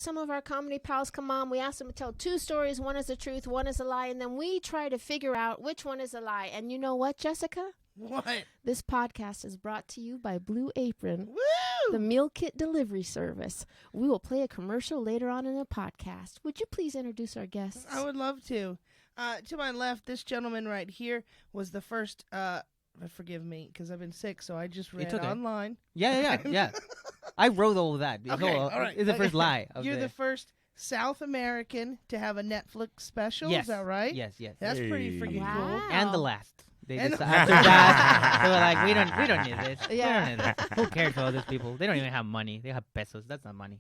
some of our comedy pals come on. We ask them to tell 2 stories. One is the truth, one is a lie. And then we try to figure out which one is a lie. And you know what, Jessica? What? This podcast is brought to you by Blue Apron, Woo! the meal kit delivery service. We will play a commercial later on in the podcast. Would you please introduce our guests? I would love to. To my left, this gentleman right here was the first. Forgive me, because I've been sick, so I just read online. Yeah. I wrote all of that. Okay, all right. It's the first lie. You're the first South American to have a Netflix special. Yes. Is that right? Yes. That's pretty freaking Wow. cool. And the last. They And just, the- after that, they were like, we don't need this. Yeah. We don't need this. Who cares for all these people? They don't even have money. They have pesos. That's not money.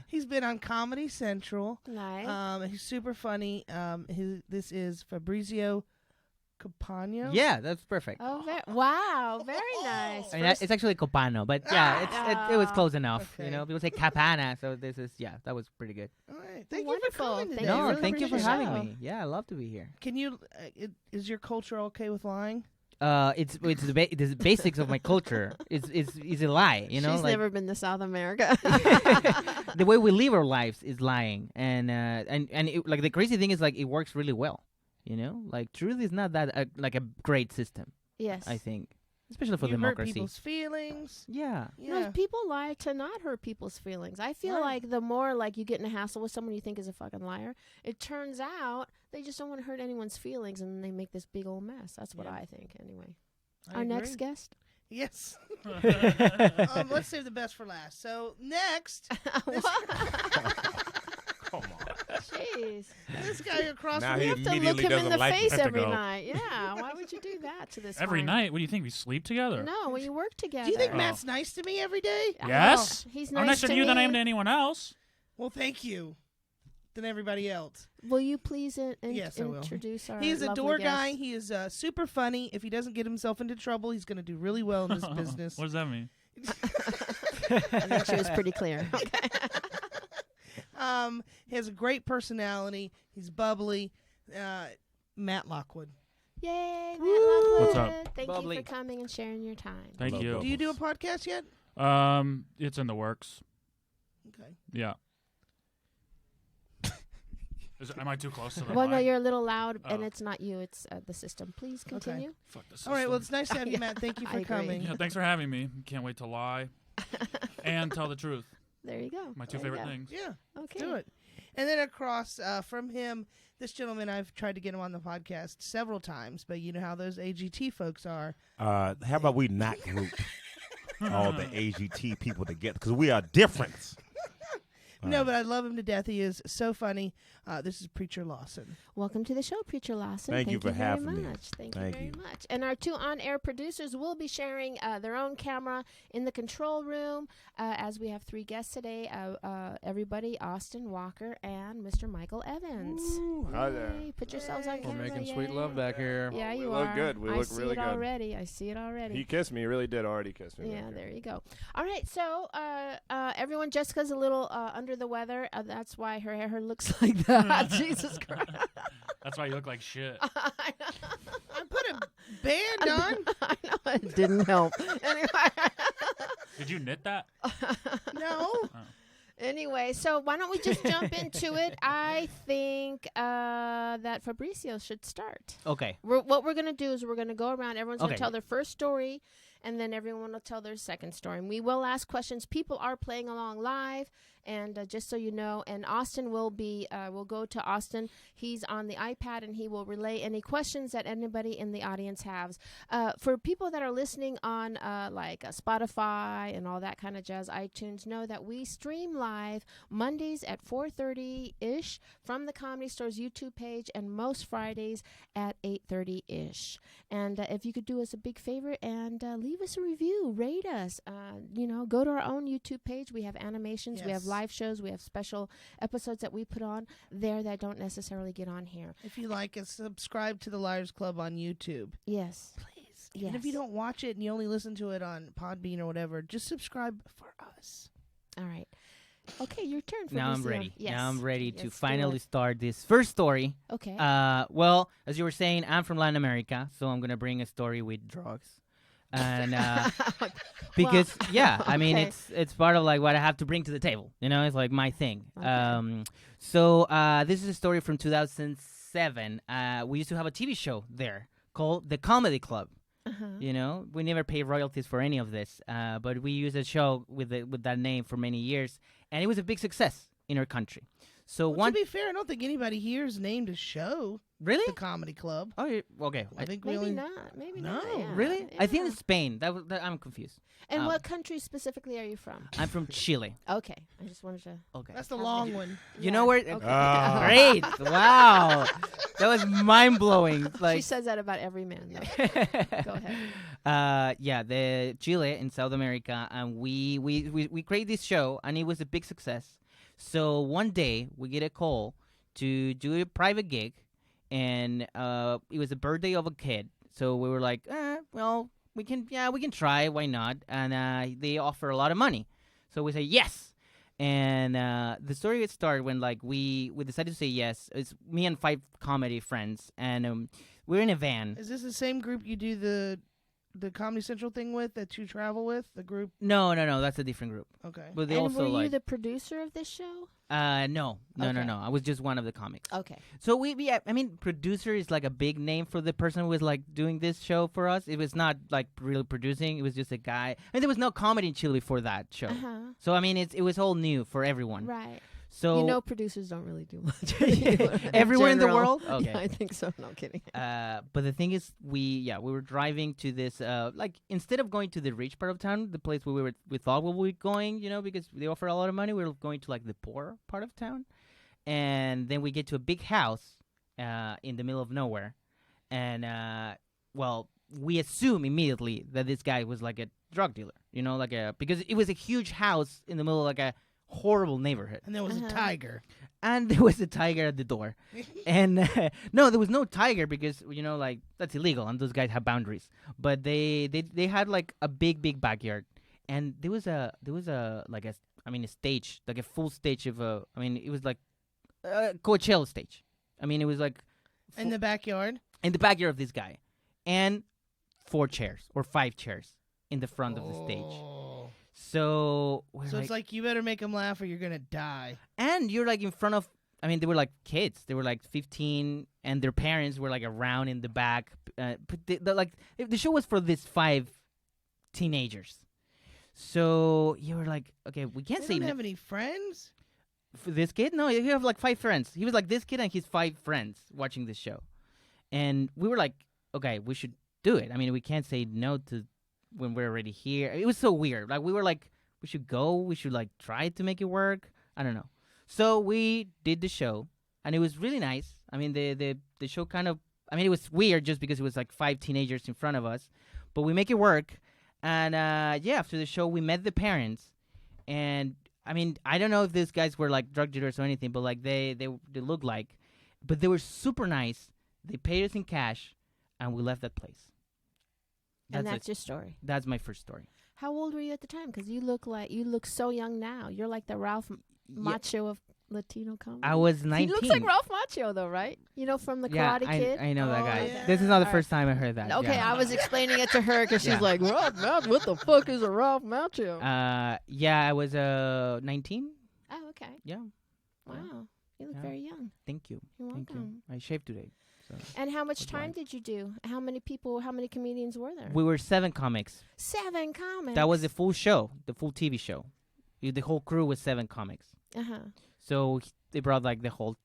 He's been on Comedy Central. Nice. He's super funny. This is Fabrizio Copano. Yeah, that's perfect. Oh, wow. Very nice. I mean, it's actually Copano, but yeah, it was close enough. Okay. You know, people say Capana, so this is that was pretty good. All right. Thank Wonderful. you for coming today. Thank No, really thank you for appreciate having it. me. Yeah, I love to be here. Can you? Is your culture okay with lying? It's the basics of my culture. Is a lie. You know, She's like, never been to South America. the way we live our lives is lying, and it, like the crazy thing is like it works really well. You know, like truth is not that like a great system. Yes. I think, especially for you hurt democracy. people's feelings. Yeah. No, people lie to not hurt people's feelings. I feel Right. like the more like you get in a hassle with someone you think is a fucking liar, it turns out they just don't want to hurt anyone's feelings, and then they make this big old mess. That's what Yeah. I think, anyway. I Our agree. next guest. Yes. Let's save the best for last. So next, Come on. Jeez. this guy across Now from he You have to look immediately him in doesn't the like face us to every go. night. Yeah. Why would you do that to this Every fine- night? What do you think? We sleep together? No, when you work together. Do you think Oh. Matt's nice to me every day? Yes. Oh, he's I'm nice nicer to you than I am to anyone else. Well, thank you. Than everybody else. Will you please Yes, I will. introduce our He's a lovely door guest? guy. He is super funny. If he doesn't get himself into trouble, he's going to do really well in this business. What does that mean? I think she was pretty clear. Okay. He has a great personality. He's bubbly. Matt Lockwood. Yay, Matt Woo! What's Lockwood. up? Thank Bubbly. you for coming and sharing your time. Thank Love you. those. Do you do a podcast yet? It's in the works. Okay. Yeah. Am I too close to the Well, no, mic? you're a little loud, and Oh. it's not you. It's the system. Please continue. Fuck this All right. Well, it's system. nice to have you, Yeah, Matt. Thank you I for agree. coming. Yeah, thanks for having me. Can't wait to lie and tell the truth. There you go. My two There you favorite go. things. Yeah. Okay. Do it. And then across from him, this gentleman, I've tried to get him on the podcast several times, but you know how those AGT folks are. How about we not group all the AGT people together? Because we are different. No, but I love him to death. He is so funny. This is Preacher Lawson. Welcome to the show, Preacher Lawson. Thank you for very having me. much. Thank Thank you you. very much. And our 2 on-air producers will be sharing their own camera in the control room as we have 3 guests today. Everybody, Austin Walker and Mr. Michael Evans. Hi there. Yay. Put yourselves on We're camera. making sweet yay. love back here. Yeah, we you look are. good. We I look see really it good. already. I see it already. He kissed me. He really did already kiss me. Yeah, back there here. you go. All right, so everyone, Jessica's a little under the weather. That's why her hair looks like that. Jesus Christ. That's why you look like shit. I I put a band on. I know it didn't help. Anyway. Did you knit that? No. Anyway, so why don't we just jump into it? I think that Fabrizio should start. Okay. What we're going to do is we're going to go around. Everyone's going Okay. to tell their first story, and then everyone will tell their second story. And we will ask questions. People are playing along live, and just so you know, and Austin will be, we'll go to Austin. He's on the iPad, and he will relay any questions that anybody in the audience has. For people that are listening on like Spotify and all that kind of jazz, iTunes, know that we stream live Mondays at 4:30-ish from the Comedy Store's YouTube page, and most Fridays at 8:30-ish. And if you could do us a big favor and leave us a review, rate us, go to our own YouTube page. We have animations, we have Yes. live shows, we have special episodes that we put on there that don't necessarily get on here. If you like us, subscribe to the Liars Club on YouTube. Yes. Please. Even if you Yes. don't watch it and you only listen to it on Podbean or whatever, just subscribe for us. All right. Okay, your turn. Now I'm Fabrizio. ready. Yes. Now I'm ready to Let's do finally it. start this first story. Okay. Well, as you were saying, I'm from Latin America, so I'm gonna bring a story with drugs. And because I mean Okay. it's part of like what I have to bring to the table. You know, it's like my thing. Okay. So this is a story from 2007. We used to have a TV show there called The Comedy Club. You know, we never pay royalties for any of this, but we used a show with that name for many years, and it was a big success in our country. So To be fair, I don't think anybody here has named a show really? the Comedy Club. Oh, okay. I think we Maybe only. not. Maybe No. not. Yeah. Really? I think Yeah. it's Spain. I'm confused. And what country specifically are you from? I'm from Chile. Okay, I just wanted to. Okay. That's the long one. You know where? Okay. Great! Wow, that was mind blowing. Like she says that about every man. Though. Go ahead. yeah, the Chile in South America, and we created this show, and it was a big success. So one day we get a call to do a private gig, and it was the birthday of a kid. So we were like, well, we can try, why not? And they offer a lot of money, so we say yes. And the story would start when like we decided to say yes. It's me and 5 comedy friends, and we're in a van. Is this the same group you do the Comedy Central thing with that you travel with? The group? No, that's a different group. Okay. But they And also were you like the producer of this show? no. Okay. I was just one of the comics. Okay. So I mean, producer is like a big name for the person who was like doing this show for us. It was not like really producing. It was just a guy. And there was no comedy in Chile for that show. So I mean, it was all new for everyone. Right. So You know, producers don't really do much. everywhere in the general. world. Okay. Yeah, I think so. No, I'm kidding. But the thing is, we were driving to this like instead of going to the rich part of town, the place where we thought we were going, you know, because they offer a lot of money, we were going to like the poor part of town, and then we get to a big house in the middle of nowhere, and well, we assume immediately that this guy was like a drug dealer, you know, because it was a huge house in the middle of like a horrible neighborhood. And there was a tiger. And there was a tiger at the door. And no, there was no tiger because, you know, like, that's illegal and those guys have boundaries. But they had like a big backyard. And there was a stage, like a full stage of it was like a Coachella stage. I mean, it was like In the backyard? in the backyard of this guy. And 4 chairs or 5 chairs in the front of the stage. Oh. So It's like you better make them laugh or you're going to die. and you're like in front of, I mean, they were like kids. They were like 15, and their parents were like around in the back. But the show was for these 5 teenagers. So you were like, okay, we can't They say don't no have any friends? for this kid. No, you have like 5 friends. He was like this kid and his 5 friends watching this show, and we were like, okay, we should do it. I mean, we can't say no to when we're already here. It was so weird. Like we were like, we should go. We should like try to make it work. I don't know. So we did the show, and it was really nice. I mean, the show kind of, I mean, it was weird just because it was like 5 teenagers in front of us, but we make it work. And after the show, we met the parents, and I mean, I don't know if these guys were like drug dealers or anything, but like they looked like, but they were super nice. They paid us in cash, and we left that place. And that's your story. That's my first story. How old were you at the time? Because you look so young now. You're like the Ralph Macchio of Latino comedy. I was 19. He looks like Ralph Macchio, though, right? You know, from the Karate Kid. I know that Oh, guy. yeah. This is not the All first time I heard that. Okay, yeah. I was explaining it to her because she's Yeah. like, Ralph Macchio, what the fuck is a Ralph Macchio? I was 19. Oh, okay. Yeah. Wow. You look Yeah. very young. Thank you. You're Thank welcome. you. I shaved today. So. And how much That's time right. did you do? How many comedians were there? We were 7 comics. 7 comics. That was the full show, the full TV show. The whole crew was 7 comics. Uh-huh. So they brought like the whole.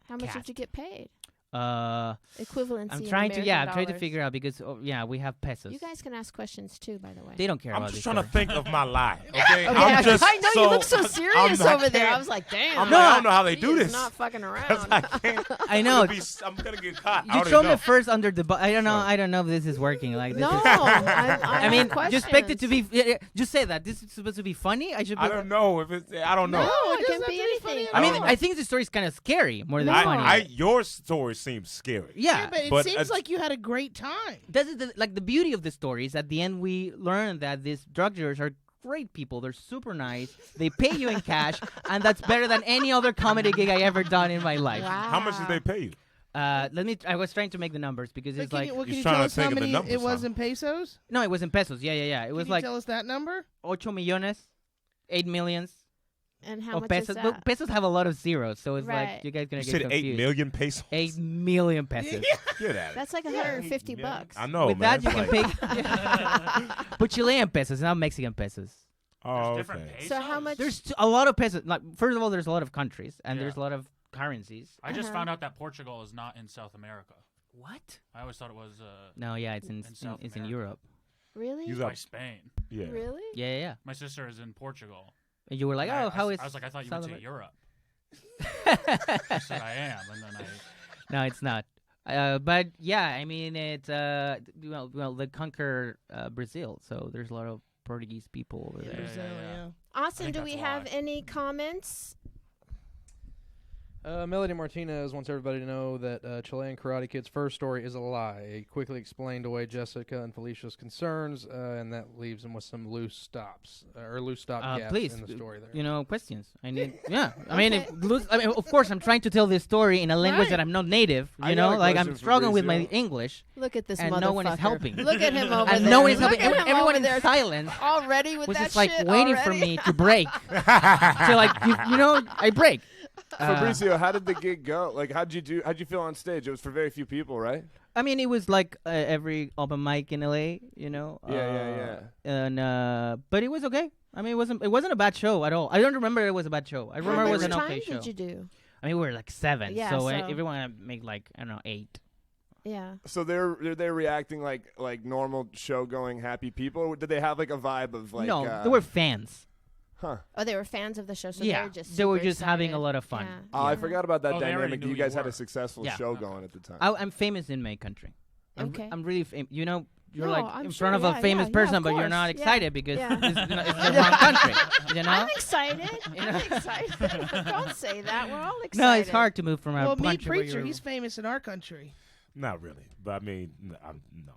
How much Cast. did you get paid? I'm Equivalency. in trying to American figure dollars. out because we have pesos. You guys can ask questions too, by the way. They don't care I'm about just this trying to story. think of my life. Okay, Okay, I'm just I know you look so serious I over there. can't- I was like, damn. I'm like, I don't know how they he do is this. Not fucking 'Cause around. I can't. I know. I'm gonna get caught. I You don't throw even me know. first under the bus. I don't know. So- I don't know if this is working. Like this No, is, I I mean, have just expect it to questions. be. Just say that this is supposed to be funny. I should. Be, I don't know if it's. I don't know. No, it it can doesn't be have to be funny anything. at I mean, all. I think the story's kind of scary more than No. funny. Your story seems scary. Yeah, but it but seems it's- like you had a great time. That's the beauty of the story is at the end we learn that these drug dealers are great people. They're super nice. They pay you in cash, and that's better than any other comedy gig I ever done in my life. Wow. How much did they pay you? I was trying to make the numbers because But it's can like you, well, can He's you trying tell to us how think of the many numbers, it was huh? in pesos? no, it was in pesos. Yeah. It was Can like you tell us that number? 8 millones, 8 millions And how of much pesos. is that? But pesos have a lot of zeros, so it's Right. like you guys gonna You get said confused. 8 million pesos. 8 million pesos. Get at it. That's like 150 bucks. I know, With man. that, you It's can like- pay. But Chilean pesos, not Mexican pesos. Oh, There's different okay. pesos. So how much? There's a lot of pesos. Like, first of all, there's a lot of countries, and Yeah. there's a lot of currencies. I just Uh-huh. found out that Portugal is not in South America. What? I always thought it was No, yeah, it's in South it's in America. Europe. Really? He's by up. Spain. Yeah. Really? Yeah. My sister is in Portugal. And you were like, And oh, how is? I was like, I thought you South went to America? Europe. She said I am, and then No, it's not. But yeah, I mean, it's well, they conquer Brazil, so there's a lot of Portuguese people over In there. Brazil, yeah. Austin, think do that's we have why. any comments? Melody Martinez wants everybody to know that Chilean Karate Kid's first story is a lie. He quickly explained away Jessica and Felicia's concerns, and that leaves him with some loose stops or loose stop gaps Please, in the story there. you know, questions. I need, yeah. I mean, of course, I'm trying to tell this story in a language Right. that I'm not native. I You got know, a like I'm question, struggling with my Fabrizio. English, Look at this and motherfucker. no one is helping. Look at him over and there. no one is Look helping. at him Everyone over in there silence already with was that just like shit waiting for already. me to break. So like, you know, I break. Fabrizio, how did the gig go? Like, how'd you feel on stage? It was for very few people, right? I mean, it was like every open mic in LA, you know. Yeah. And but it was okay. I mean, it wasn't a bad show at all. I don't remember it was a bad show. I How remember it was much an time okay show. did you do? I mean, we were like 7, Yeah, so, so- everyone made like I don't know 8. Yeah. So they're reacting like normal show going happy people. Or did they have like a vibe of like? No, they were fans. Huh. Oh, they were fans of the show, so Yeah, they were just having a excited. lot of fun. Yeah. Oh, I forgot about that Oh, they already dynamic. knew You you guys had were. a successful Yeah. show Okay. going at the time. I'm famous in my country. Okay. I'm really famous. You know, you're No, like I'm in sure, front of yeah, a famous yeah, person, of but you're course, not yeah, excited because yeah. it's the wrong country. You know. I'm excited. I'm excited. Don't say that. We're all excited. No, it's hard to move from a Well, me, country where Preacher, you're- he's famous in our country. Not really, but I mean, no.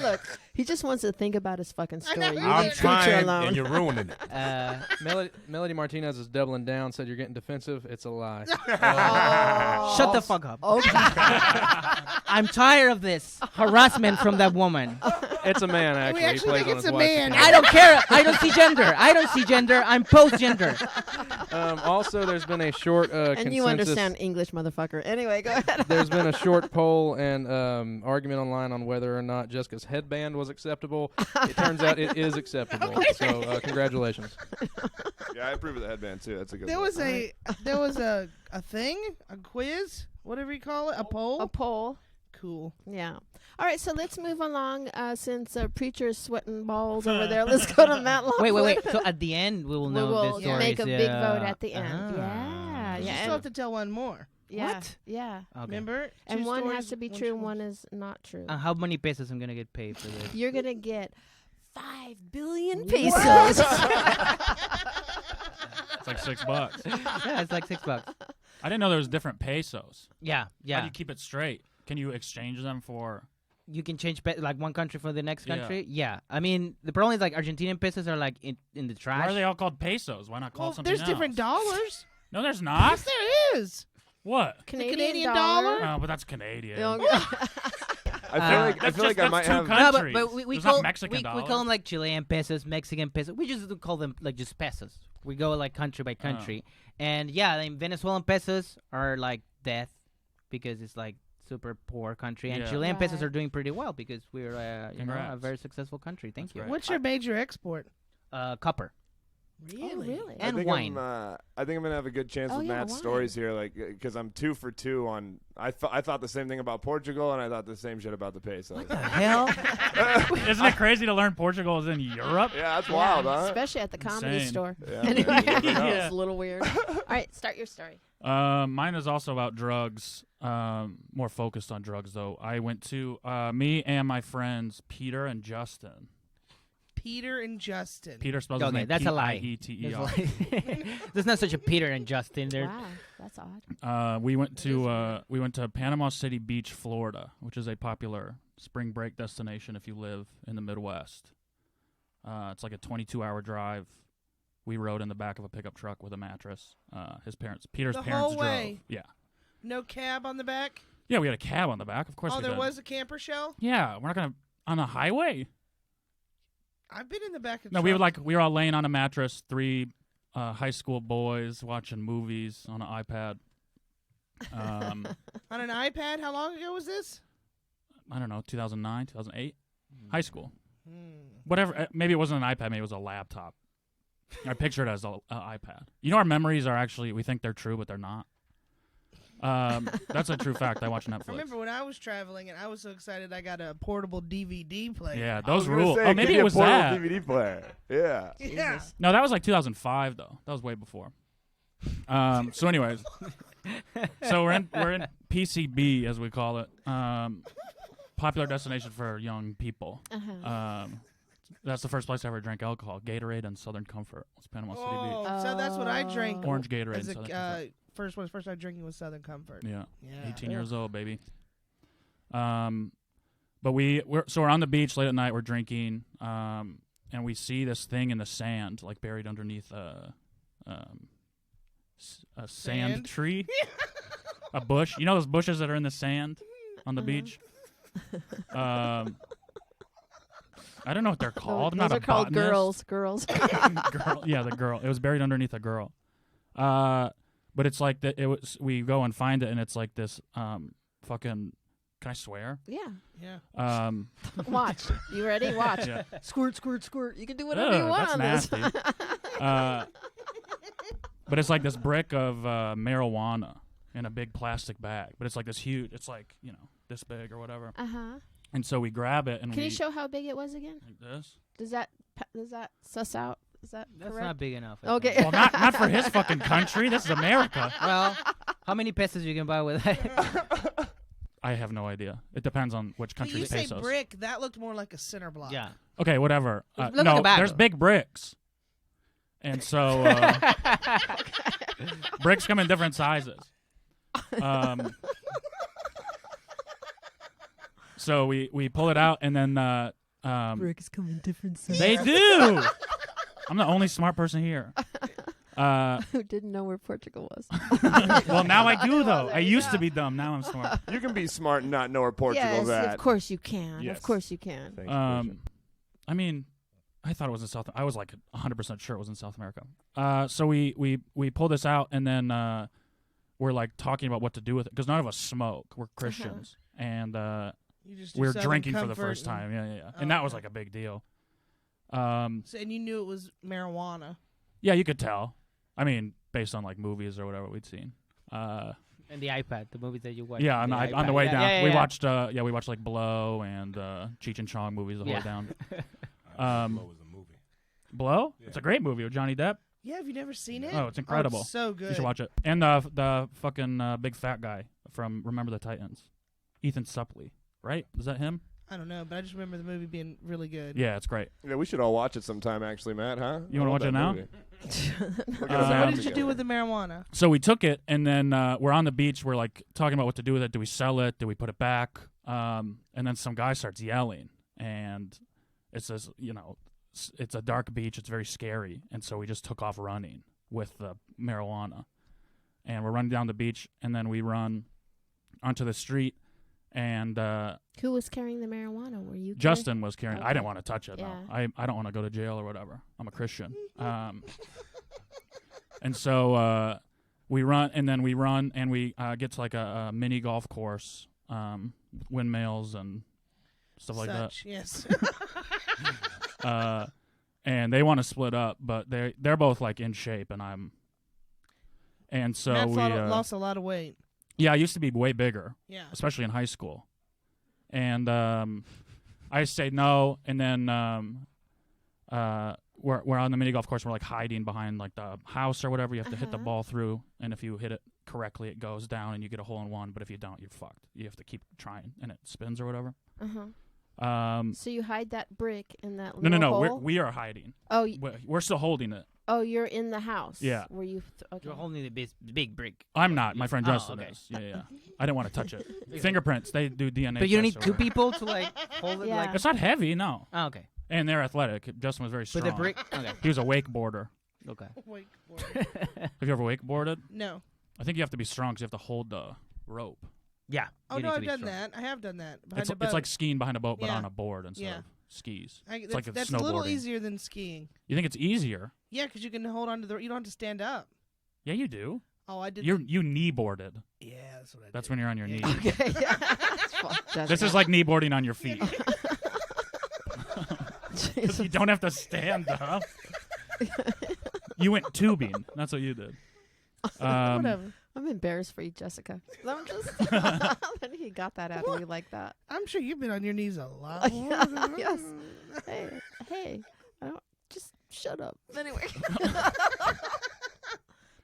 Look, he just wants to think about his fucking I know. story. You I'm leave Preacher trying, alone. and you're ruining it. Melody Martinez is doubling down. Said you're getting defensive. It's a lie. Oh. Shut the fuck up. Okay. I'm tired of this harassment from that woman. It's a man actually. He actually plays think on it's his a wife's man. account. I don't care. I don't see gender. I'm post-gender. Also, there's been a short And consensus. you understand English, motherfucker. Anyway, go ahead. There's been a short poll and argument online on whether or not Jessica's headband was acceptable. It turns out it is acceptable. So congratulations. Yeah, I approve of the headband too. That's a good. There one. was a thing, a quiz, whatever you call it, a poll. A poll. Cool. Yeah. All right, so let's move along since Preacher is sweating balls over there. Let's go to Matt Lockwood. Wait. So at the end, we will We know will this story. make a big vote at the end. Ah. Yeah. You Yeah. still have to tell one more. Yeah. What? Yeah. Okay. Remember? And Two one stories, has to be one true, true. one is not true. How many pesos I'm gonna get paid for this? You're going to get 5 billion pesos. It's like $6. Yeah, it's like $6. I didn't know there was different pesos. Yeah. How do you keep it straight? Can you exchange them for? You can change like one country for the next Yeah. country. Yeah. I mean, the problem is like Argentinian pesos are like in the trash. Why are they all called pesos? Why not call Well, it something there's else? different dollars. No, there's not. Yes, there is. What? Canadian dollar? Oh, but that's Canadian. I feel That's like I just- might that's two have. countries. No, but we There's call not Mexican we dollars. call them like Chilean pesos, Mexican pesos. We just don't call them like just pesos. We go like country by country, and yeah, I mean, Venezuelan pesos are like death because it's like super poor country, and Yeah. Chilean pesos Right. are doing pretty well because we're a Congrats. very successful country. Thank That's you. great. What's your major export? Copper Oh, really? and I think wine. I think I'm gonna have a good chance Oh, with yeah, Matt's wine. stories here, like because I'm 2 for 2 on. I thought the same thing about Portugal, and I thought the same shit about the pesos. What the hell? Isn't it crazy to learn Portugal is in Europe? Yeah, that's Yeah, wild, huh? Especially at the comedy Insane. store. Yeah, Anyway, man, you never know. it's a little weird. All right, start your story. Mine is also about drugs. More focused on drugs, though. I went to me and my friends Peter and Justin. Peter and Justin. Peter spells his Okay, name that's a lie. P-I-E-T-E-R. There's not such a Peter and Justin. There. Wow, that's odd. We went to Panama City Beach, Florida, which is a popular spring break destination if you live in the Midwest. It's like a 22-hour drive. We rode in the back of a pickup truck with a mattress. Peter's The parents whole drove. way? Yeah. No cab on the back? Yeah, we had a cab on the back. Of course Oh, we there did. was a camper shell? Yeah, we're not going to... On the highway? I've been in the back of No, we were all laying on a mattress, 3 high school boys watching movies on an iPad. On an iPad? How long ago was this? I don't know, 2009, 2008? High school. Whatever. Maybe it wasn't an iPad. Maybe it was a laptop. I picture it as an iPad. You know, our memories are actually, we think they're true, but they're not. That's a true fact. I watch Netflix. I remember when I was traveling and I was so excited I got a portable DVD player. Yeah, I was those gonna rule. say, Oh, maybe give it you a was portable that. DVD player. Yeah. Yeah. No, that was like 2005 though. That was way before. So anyways, so we're in PCB as we call it. Popular destination for young people. That's the first place I ever drank alcohol. Gatorade and Southern Comfort. It's Panama City Beach. So that's what I drank. Orange Gatorade. As and Southern Comfort. first time drinking was Southern Comfort. Yeah. Yeah. 18 years old, baby. But we're on the beach late at night. We're drinking, and we see this thing in the sand, like buried underneath a sand tree, a bush. You know those bushes that are in the sand on the beach. I don't know what they're called. I'm Those not are a called botanist. girls. Girl, yeah, the girl. It was buried underneath a girl. But it's like that. It was. We go and find it, and it's like this. Fucking. Can I swear? Yeah. Yeah. Watch. You ready? Watch. Yeah. Squirt, squirt, squirt. You can do whatever you want that's on nasty. this. But it's like this brick of marijuana in a big plastic bag. But it's like this huge. It's like this big or whatever. And so we grab it and Can you show how big it was again? like this. Does that suss out? Is that That's correct? not big enough. I Okay. think. Well, not for his fucking country. This is America. Well, how many pesos you can buy with that? I have no idea. It depends on which When you country's say pesos. brick, that looked more like a center block. Yeah. Okay, whatever. Look like no, a bag, there's though. big bricks. And so bricks come in different sizes. So we pull it out and then Bricks come in different sizes. they do. I'm the only smart person here. Who didn't know where Portugal was? Well, now I do though. there I you used to go. be dumb. Now I'm smart. You can be smart and not know where Portugal's Yes, at. of course you can. Yes. Of course you can. Thanks, Felicia. I mean, I thought it was in South. I was like 100% sure it was in South America. So we pull this out and then we're like talking about what to do with it because none of us smoke. We're Christians and You just do we're Southern drinking for the Comfort first and- time. Yeah. Oh, And that was okay. like a big deal. So, and you knew it was marijuana. Yeah, you could tell. I mean, based on like movies or whatever we'd seen. And the iPad, the movies that you watch. Yeah, on the way Yeah, down, yeah, we yeah. watched like Blow and Cheech and Chong movies the whole way Yeah. down. Blow was a movie. Blow? Yeah. It's a great movie with Johnny Depp. Yeah, have you never seen it? Oh, it's incredible. it's so good. You should watch it. And the fucking big fat guy from Remember the Titans, Ethan Suplee, right? Is that him? I don't know, but I just remember the movie being really good. Yeah, it's great. Yeah, we should all watch it sometime, actually, Matt, huh? You wanna I love watch it that now? movie. We're So gonna Um, what watch did it you do together. with the marijuana? So we took it, and then we're on the beach. We're like talking about what to do with it. Do we sell it? Do we put it back? And then some guy starts yelling, and it says, it's a dark beach. It's very scary, and so we just took off running with the marijuana, and we're running down the beach, and then we run onto the street, and Who was carrying the marijuana? Were you? Justin was carrying. I Okay. didn't want to touch it. Yeah. No. I don't want to go to jail or whatever. I'm a Christian. And so we run, and we get to like a mini golf course, with windmills and stuff like Such, yes. that. And they want to split up, but they're both like in shape, and I'm. And so Matt we lost a lot of weight. yeah, I used to be way bigger, Yeah. especially in high school. And I say no, and then we're on the mini golf course. We're like hiding behind like the house or whatever. You have to hit the ball through, and if you hit it correctly, it goes down, and you get a hole in one. But if you don't, you're fucked. You have to keep trying, and it spins or whatever. So you hide that brick in that No, little no. hole? We are hiding. Oh, We're still holding it. you're in the house. Yeah. Were you? Okay. You're holding the big brick. I'm not. My friend Oh, Justin okay. is. Yeah. I didn't want to touch it. Fingerprints. They do DNA. But you don't need tests two or whatever. people to like hold it. Yeah. Like, It's not heavy, no. oh, okay. And they're athletic. Justin was very strong. But the brick. Okay. He was a wakeboarder. Okay. Wait, Have you ever wakeboarded? no. I think you have to be strong because you have to hold the rope. Yeah. Oh you no, need to I've be done strong. that. I have done that. It's like skiing behind a boat, but Yeah. on a board instead Yeah. of skis. It's like that's snowboarding. a little easier than skiing. You think it's easier? Yeah, because you can hold on to the. You don't have to stand up. Yeah, you do. Oh, I did. You knee boarded. Yeah, that's what I did. That's when you're on your knees. Okay. That's This is like knee boarding on your feet. Because you don't have to stand up. You went tubing. That's what you did. Whatever. I'm embarrassed for you, Jessica. I'm just. I think he got that out of you like that. I'm sure you've been on your knees a lot. Yes. Hey. I don't. Just shut up. Anyway.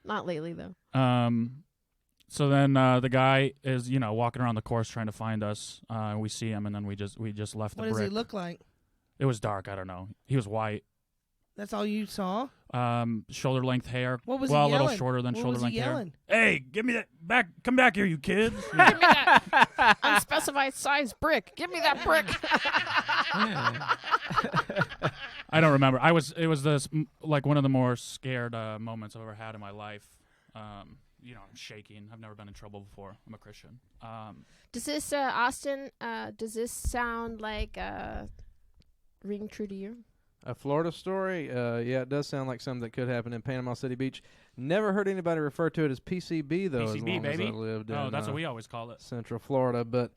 Not lately though. So then the guy is, walking around the course trying to find us. We see him, and then we just left the What does brick. he look like? It was dark. I don't know. He was white. That's all you saw? Shoulder length hair. What was well, he a little yelling? shorter than What shoulder was he length hair. yelling? Hey, give me that back! Come back here, you kids! Give me that unspecified size brick. Give me that brick. I don't remember. It was this like one of the more scared moments I've ever had in my life. I'm shaking. I've never been in trouble before. I'm a Christian. Does this Austin? Does this sound like ring true to you? A Florida story? Yeah, it does sound like something that could happen in Panama City Beach. Never heard anybody refer to it as PCB, though, as PCB, long baby. as I lived in That's what we always call it. Central Florida. But,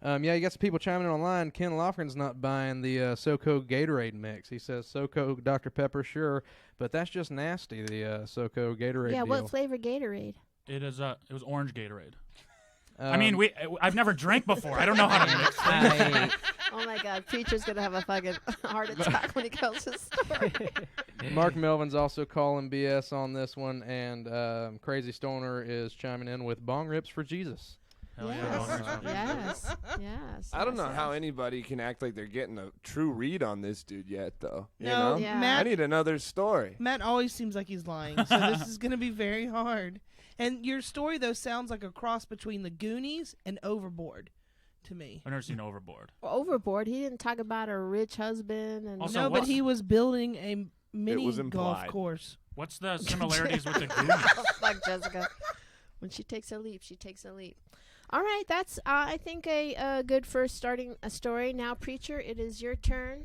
you got some people chiming in online. Ken Lofgren's not buying the SoCo Gatorade mix. He says SoCo Dr. Pepper, sure, but that's just nasty, the SoCo Gatorade Yeah, deal. what flavor Gatorade? It was orange Gatorade. Um, I mean, I've never drank before. I don't know how to mix things. Oh my God, Preacher's gonna have a fucking heart attack when he tells his story. Mark Melvin's also calling BS on this one, and Crazy Stoner is chiming in with bong rips for Jesus. Hell Yes. Yes. I don't know how anybody can act like they're getting a true read on this dude yet, though. You No, know? Yeah. I Matt. need another story. Matt always seems like he's lying, so this is going to be very hard. And your story, though, sounds like a cross between the Goonies and Overboard to me. I've never seen Overboard. Overboard. He didn't talk about a rich husband and Also, No, but what- he was building a mini was golf implied. course. What's the similarities with the Goonies? Fuck Jessica. When she takes a leap, she takes a leap. All right, that's I think a good first starting a story. Now, Preacher, it is your turn.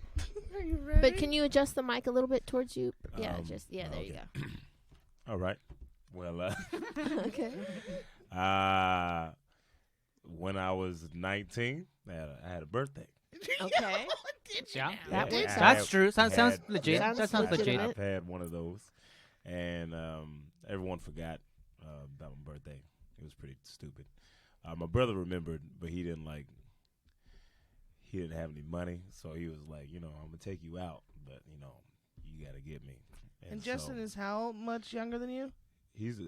Are you ready? But can you adjust the mic a little bit towards you? Yeah, there okay. you All right. Well, go. Okay. when I was 19, I had a birthday. Okay. Yeah. That Yeah, works I out. That's true. Sounds had- legit. Sounds That sounds legit. legitimate. I've had one of those, and everyone forgot about my birthday. It was pretty stupid. My brother remembered, but he didn't have any money, so he was like, I'm gonna take you out, but you gotta get me. And Justin is how much younger than you?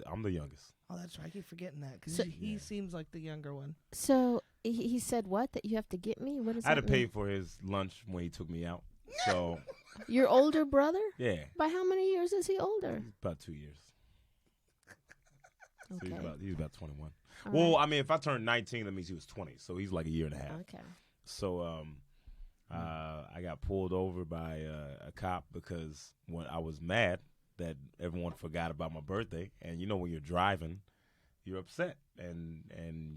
I'm the youngest. Oh, that's right. I keep forgetting that because So- he seems like the younger one. So he said what? That you have to get me? What is I had that to pay mean? for his lunch when he took me out. So Your older brother? yeah, By how many years is he older? he's about 2 years. So Okay. he's about 21. All Well, right. I mean, if I turned 19, that means he was 20. So he's like a year and a half. Okay. So I got pulled over by a cop because when I was mad that everyone forgot about my birthday, and when you're driving, you're upset and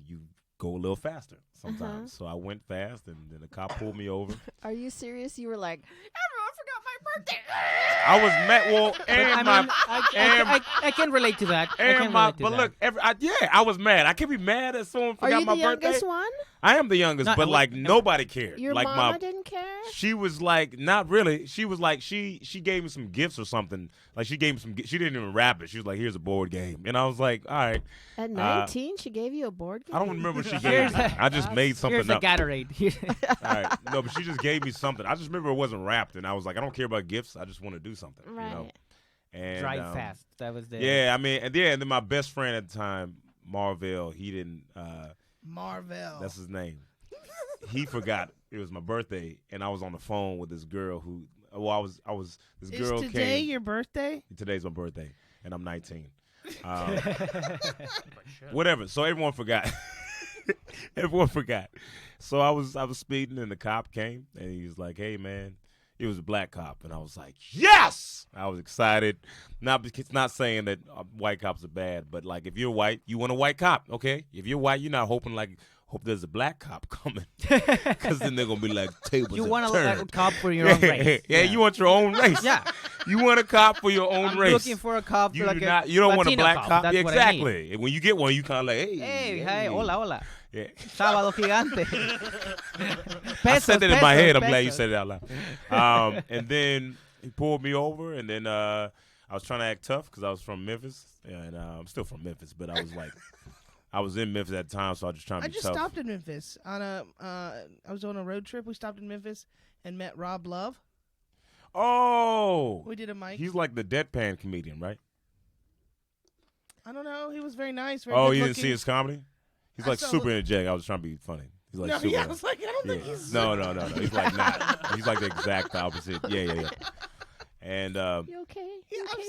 you go a little faster sometimes. So I went fast, and then the cop pulled me over. Are you serious? You were like, everyone forgot my birthday. I was mad. Well, and I can relate to that. I was mad. I can't be mad at someone Are forgot you my the birthday. youngest one? I am the youngest, Not- but like nobody cared. Your like mama didn't care? She was like, not really. She was like, she gave me some gifts or something. Like she gave me some. She didn't even wrap it. She was like, here's a board game, and I was like, all right. At 19, she gave you a board game? I don't remember what she gave me. I just made something Here's the up. Gatorade. All right, no, but she just gave me something. I just remember it wasn't wrapped, and I was like, I don't care about gifts. I just want to do something. Right. And Drive fast. That was the. Yeah, I mean, and then my best friend at the time, Marvell, he didn't. Marvel. That's his name. He forgot it was my birthday, and I was on the phone with this girl who. Well, I was. This Is girl today came. your birthday? Today's my birthday, and I'm 19. Whatever. So everyone forgot. Everyone forgot. So I was speeding, and the cop came, and he was like, "Hey, man, It was a black cop, and I was like, yes! I was excited. Not saying that white cops are bad, but like if you're white, you want a white cop, okay? If you're white, you're not hoping like hope there's a black cop coming, because then they're gonna be like tables. You have want a turned. cop for your own race. Yeah, you want your own race. Yeah. You want a cop for your own I'm race. looking for a cop. You for like do not. You don't want a Latino black cop. That's Yeah, what I need. exactly. And when you get one, you kind of like, Hey, hola, hola. Yeah. Sábado gigante. I said that in my head. I'm glad you pesos. said it out loud. And then he pulled me over, and then I was trying to act tough because I was from Memphis, and I'm still from Memphis, but I was like, I was in Memphis at the time, so I was just trying to I be just tough. stopped in Memphis on a. I was on a road trip. We stopped in Memphis and met Rob Love. Oh, We did a mic. he's like the deadpan comedian, right? I don't know. He was very nice. Very Oh, good you didn't see looking. his comedy? He's I like saw super it. energetic. I was trying to be funny. He's like No, super. yeah, I was like, I don't think Yeah. he's. No. He's like not. He's like the exact opposite. Yeah. And You okay? Yeah, You I'm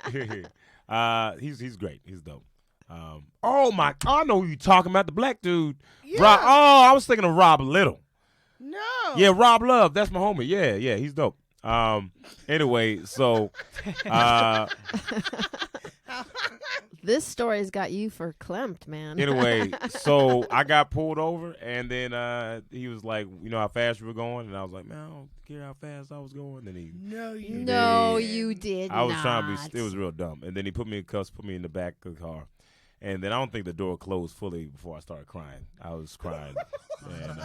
okay, baby? he's great. He's dope. Oh my! I know who you talking about, the black dude. Yeah. Rob, oh, I was thinking of Rob Little. No. Yeah, Rob Love. That's my homie. Yeah, he's dope. Anyway, so This story's got you for clamped, man. anyway, so I got pulled over, and then he was like, you know how fast you were going, and I was like, man, I don't care how fast I was going. Then he, No, you. No, didn't. you did I was not. trying to be. It was real dumb. And then he put me in cuffs, put me in the back of the car, and then I don't think the door closed fully before I started crying. I was crying, and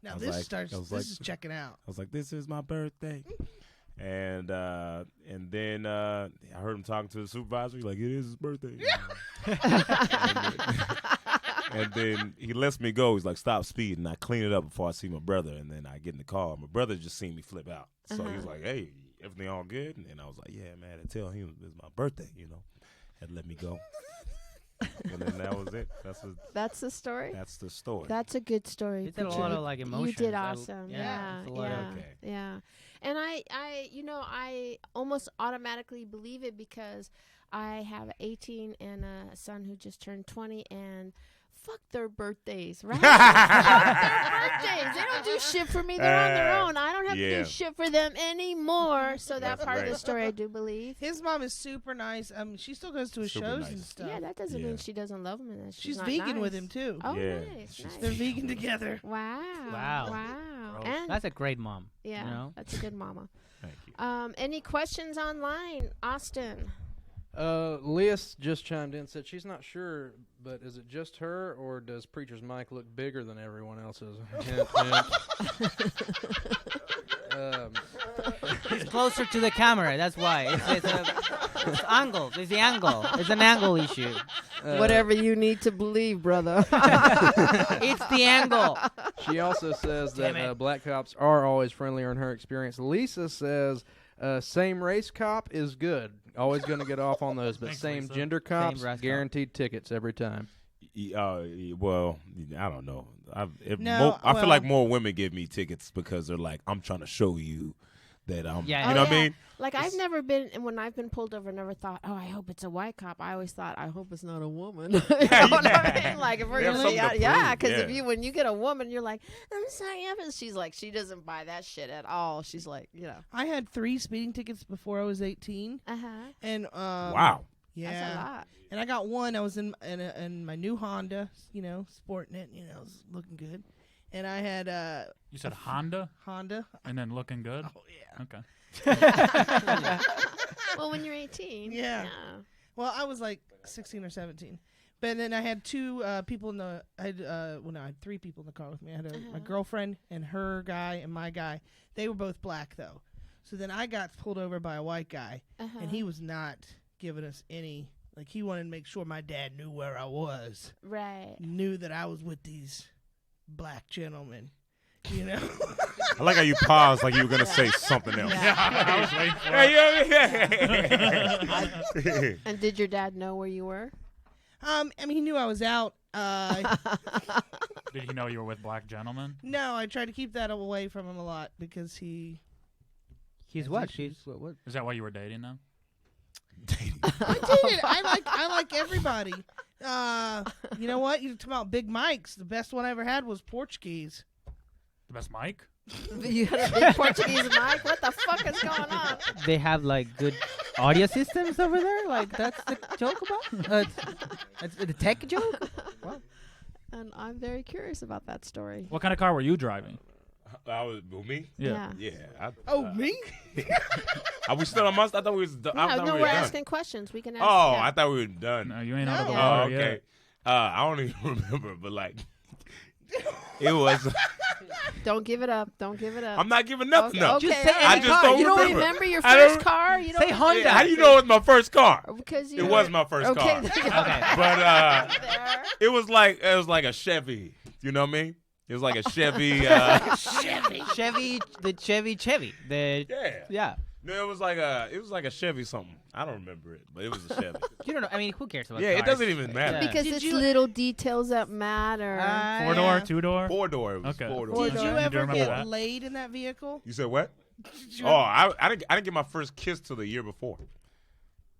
Now I was this like- starts. I was This like- is checking out. I was like, "This is my birthday," and then I heard him talking to the supervisor. He's like, "It is his birthday," and then he lets me go. He's like, "Stop speeding." I clean it up before I see my brother, and then I get in the car. My brother just seen me flip out, so he was like, "Hey, everything all good?" And I was like, "Yeah, man." I tell him it's my birthday, had to let me go, and then that was it. That's the story. That's the story. That's a good story. You did a Preacher. lot of like emotions. You did I- awesome. yeah, Yeah, it's a lot of- yeah, Okay. yeah. And I almost automatically believe it because I have 18 and a son who just turned 20, and fuck their birthdays, right? Fuck their birthdays. They don't do shit for me. They're on their own. I don't have to Yeah. do shit for them anymore. So that That's part of right. the story I do believe. His mom is super nice. She still goes to his Super shows nice. and stuff. Yeah, that doesn't Yeah. mean she doesn't love him and that She's not vegan with nice. him too. Oh, Yeah, nice, she's nice. They're vegan together. Wow. Wow. Wow. Oh. And That's a great mom. yeah, You know? that's a good mama. Thank you. Any questions online, Austin? Leah just chimed in, said she's not sure, but is it just her, or does Preacher's mic look bigger than everyone else's? Hint, hint. It's closer to the camera. That's why. It's angle. It's the angle. It's an angle issue. Whatever you need to believe, brother. It's the angle. She also says Damn that it. black cops are always friendlier in her experience. Lisa says same race cop is good. Always going to get off on those, but Thanks, same Lisa. gender cops, race cop. guaranteed tickets every time. Well, I don't know. I No, feel well- like more women give me tickets because they're like, I'm trying to show you that I'm. Yeah. You know Oh, what I yeah. mean? Like I've never been, and when I've been pulled over, never thought, oh, I hope it's a white cop. I always thought, I hope it's not a woman. You know what I mean? Like if we're They have gonna, something to yeah, prove, because yeah. when you get a woman, you're like, I'm sorry, and she's like, she doesn't buy that shit at all. She's like, I had 3 speeding tickets before I was 18, and Wow. yeah, that's a lot. And I got one. I was in my new Honda, sporting it, was looking good. And I had You said Honda Honda. and then looking good? Oh yeah. Okay. Well, when you're 18, Yeah. Well, I was like 16 or 17. But then I had 2 people in the. I had 3 people in the car with me. I had my girlfriend and her guy and my guy. They were both black though. So then I got pulled over by a white guy, and he was not giving us any. Like he wanted to make sure my dad knew where I was, Right. knew that I was with these black gentlemen. I like how you paused like you were going to say something else. I was waiting for it. Yeah. And did your dad know where you were? I mean, he knew I was out. Did he know you were with black gentlemen? No, I tried to keep that away from him a lot because He's That's what? issues. She's what? Is that why you were dating them? I dated. I like everybody. You know what? You talk about big mics. The best one I ever had was Portuguese. The best mic? You got a big Portuguese mic? What the fuck is going on? They have like good audio systems over there. Like that's the joke about. It's the tech joke. Wow. And I'm very curious about that story. What kind of car were you driving? Me? Yeah. Yeah. Me? Are we still on must? I thought we was done. I thought No, we we're were done. asking questions. We can ask. Oh, yeah. I thought we were done. No, you ain't out of the No. water Oh, okay. yet. I don't even remember, but like, it was. Don't give it up. Don't give it up. I'm not giving nothing up. Okay. Just say I any just car. don't You don't remember. remember your I don't- first car? You don't Say Honda. Yeah, how do you know it was my first car? Because It was my first okay. car. there you go. Okay. But There. it was like a Chevy. You know what I mean? It was like a Chevy. Chevy. The yeah. No, it was like a Chevy something. I don't remember it, but it was a Chevy. You don't know. I mean, who cares about Yeah, it cars? doesn't even matter. Yeah. Because Did it's you- little details that matter. 4-door, 2-door? 4-door. It was Okay. 4-door. Did Four-door. you You do ever remember get that? laid in that vehicle? You said what? Did you Oh, I didn't get my first kiss till the year before.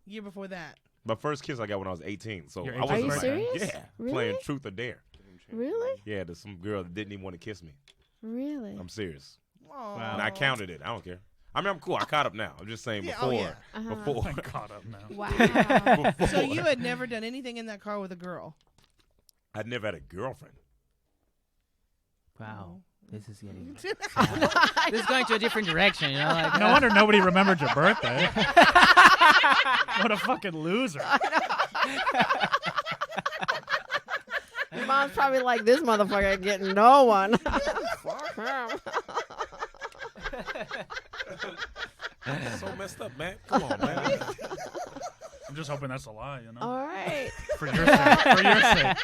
year before that? My first kiss I got when I was 18. So Your I 18th wasn't Are you like, serious? yeah, Really? playing truth or dare. Really? Yeah, there's some girl that didn't even want to kiss me. Really? I'm serious. Aw. And I counted it. I don't care. I mean, I'm cool. I caught up now. I'm just saying Yeah, before. oh, yeah. Uh-huh. Before. I'm caught up now. Wow. before. So you had never done anything in that car with a girl? I'd never had a girlfriend. Wow. This is getting. This is going to a different direction. You know, like No wonder nobody remembered your birthday. What a fucking loser. Your mom's probably like, this motherfucker ain't getting no one. Fuck him. So messed up, man. Come on, man. I'm just hoping that's a lie, you know? All right. For your sake. For your sake.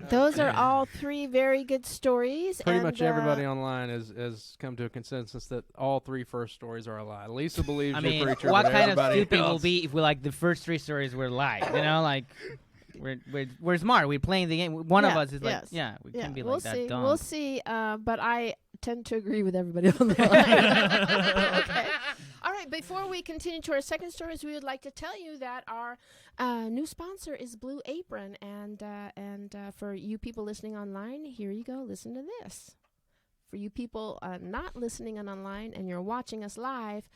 Those are all three very good stories. Pretty and, much everybody online has come to a consensus that all three first stories are a lie. Lisa believes I you're mean, preacher, what but kind of everybody stupid will else- be if we like the first three stories were lies? You know, like we're smart. We're playing the game. One of Yeah, us is like, yes. yeah, we Yeah, can't be we'll like that see. dumb. We'll see. But I tend to agree with everybody on the line. Okay. All right. Before we continue to our second stories, we would like to tell you that our new sponsor is Blue Apron, and for you people listening online, here you go. Listen to this. For you people not listening on online and you're watching us live,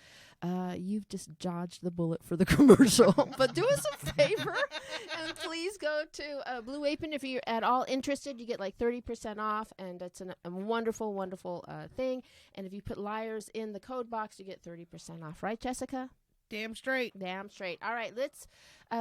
you've just dodged the bullet for the commercial. But do us a favor and please go to Blue Apron. If you're at all interested, you get like 30% off, and it's a wonderful, wonderful thing. And if you put liars in the code box, you get 30% off. Right, Jessica? Damn straight. Damn straight. All right, let's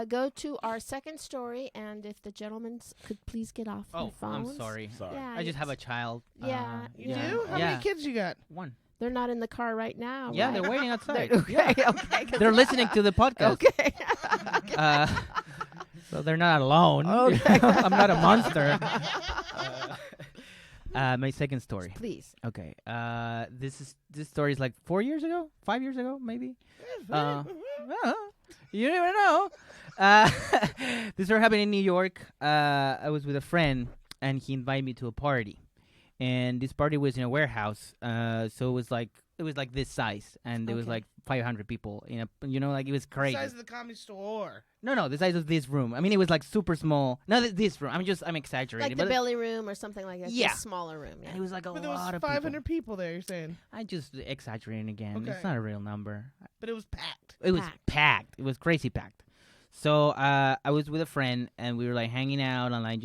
go to our second story. And if the gentlemen could please get off their oh, phones. I'm sorry. Sorry. Yeah, I just have a child. Yeah, You yeah. do? How Yeah. many kids you got? One. They're not in the car right now. Yeah, right? they're waiting outside. Okay, okay. 'cause They're listening to the podcast. Okay. So they're not alone. Okay. I'm not a monster. My second story. Please. Okay. This story is like 4 years ago, 5 years ago, maybe. You never know. This story happened in New York. I was with a friend, and he invited me to a party, and this party was in a warehouse. So it was like this size, and there was Okay. like 500 people in a, like it was The crazy. size of the comedy store. No, the size of this room. I mean, it was like super small. No, this room. I'm exaggerating. Like the but belly room or something like that. Yeah. Just smaller room. and it Yeah. was like a But there was lot of 500 people there, you're saying. I just exaggerating again. Okay. It's not a real number. But it was packed. It was Packed. packed. It was crazy packed. So I was with a friend, and we were like hanging out and like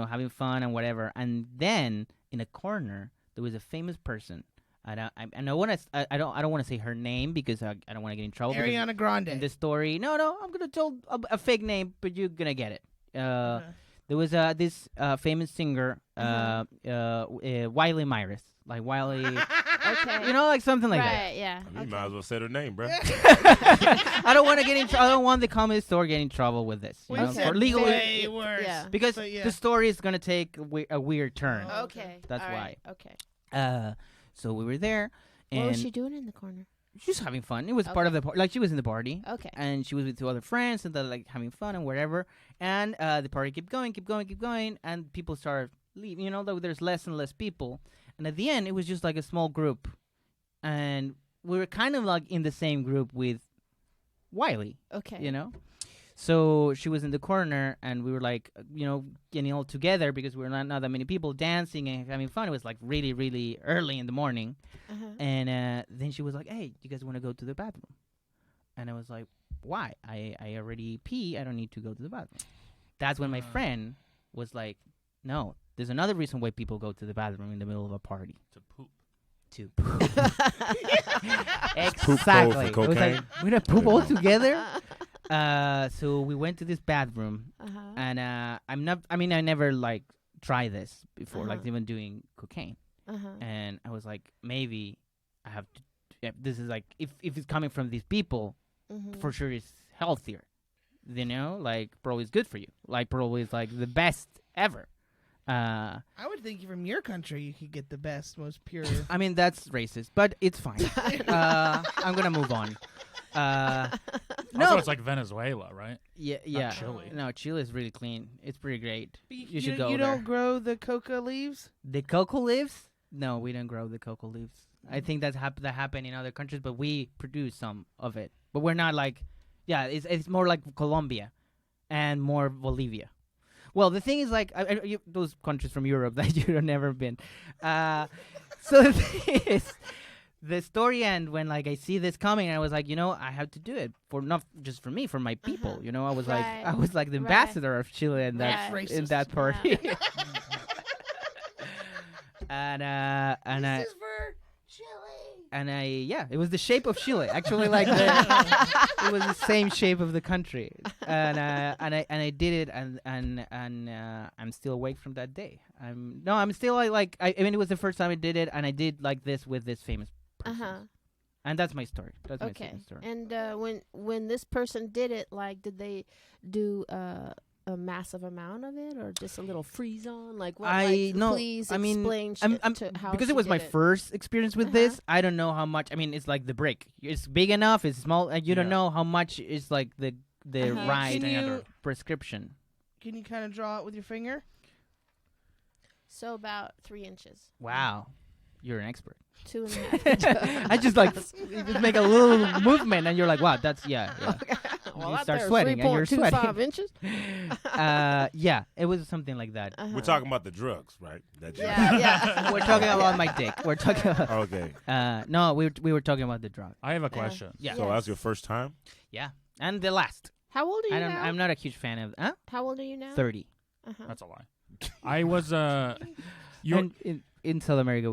having fun and whatever. And then in a corner there was a famous person. I don't want to say her name because I don't want to get in trouble. because Ariana Grande. in the story, no, I'm gonna tell a fake name, but you're gonna get it. Okay. There was this famous singer, Wiley Myris, like Wiley, Okay. like something like that. Right. Yeah. You Okay. might as well say her name, bro. I don't want to get in. I don't want the comedy store get in trouble with this. You Well, know, you said for legal way worse. Yeah. because But yeah. the story is gonna take a weird turn. Oh. Okay. That's all right. Okay. So we were there, and What was she doing in the corner? she was having fun. It was part Okay. of the like she was in the party. Okay. And she was with two other friends, and they're like having fun and whatever. And the party kept going, and people started leaving. There's less and less people. And at the end, it was just like a small group, and we were kind of like in the same group with Wiley. Okay. So she was in the corner, and we were like, getting all together because we were not that many people dancing and having fun. It was like really, really early in the morning. And then she was like, hey, you guys want to go to the bathroom? And I was like, why? I already pee. I don't need to go to the bathroom. That's when my friend was like, no, there's another reason why people go to the bathroom in the middle of a party. To poop. To poop. Poop Exactly. for It was like, cocaine? we're going to poop all together? So we went to this bathroom, and I never like tried this before, like even doing cocaine. And I was like, maybe I have to. Yeah, this is like if it's coming from these people, for sure it's healthier. Like probably it's good for you. Like probably it's like the best ever. I would think from your country you could get the best, most pure. I mean that's racist, but it's fine. I'm gonna move on. Also, it's like Venezuela, right? Yeah. Chile. No, Chile is really clean. It's pretty great. You should go You there. don't grow the coca leaves? The cocoa leaves? No, we don't grow the cocoa leaves. I think that happened in other countries, but we produce some of it. But we're not like, it's more like Colombia and more Bolivia. Well, the thing is like those countries from Europe that you have never been. So the thing is, the story ends when like I see this coming, and I was like, I have to do it for not just for me, for my people. I was like the ambassador of Chile in that in that party. Yeah. And This is for Chile. It was the shape of Chile. Actually, like it was the same shape of the country. And I did it, and I'm still awake from that day. I'm still like I mean, it was the first time I did it, and I did like this with this famous person. And that's my story. That's my second story. And when this person did it, like, did they do a massive amount of it, or just a little freeze on? Like, what? Please explain to how because she it was did my first experience with this. I don't know how much. I mean, it's like the brick. It's big enough. It's small. And you don't know how much is like the right prescription. Can you kind of draw it with your finger? So about 3 inches. Wow, you're an expert. 2.5. I just just make a little movement, and you're like, wow, that's Okay. Well, you that start there's sweating, and you're 3.25 sweating. inches. It was something like that. We're talking about the drugs, right? Yeah. We're talking about my dick. We're talking about. Okay. No, we were talking about the drug. I have a question. Yeah. So that's your first time? Yeah, and the last. How old are you now? I'm not a huge fan of. How old are you now? 30. That's a lie. I was And in South America,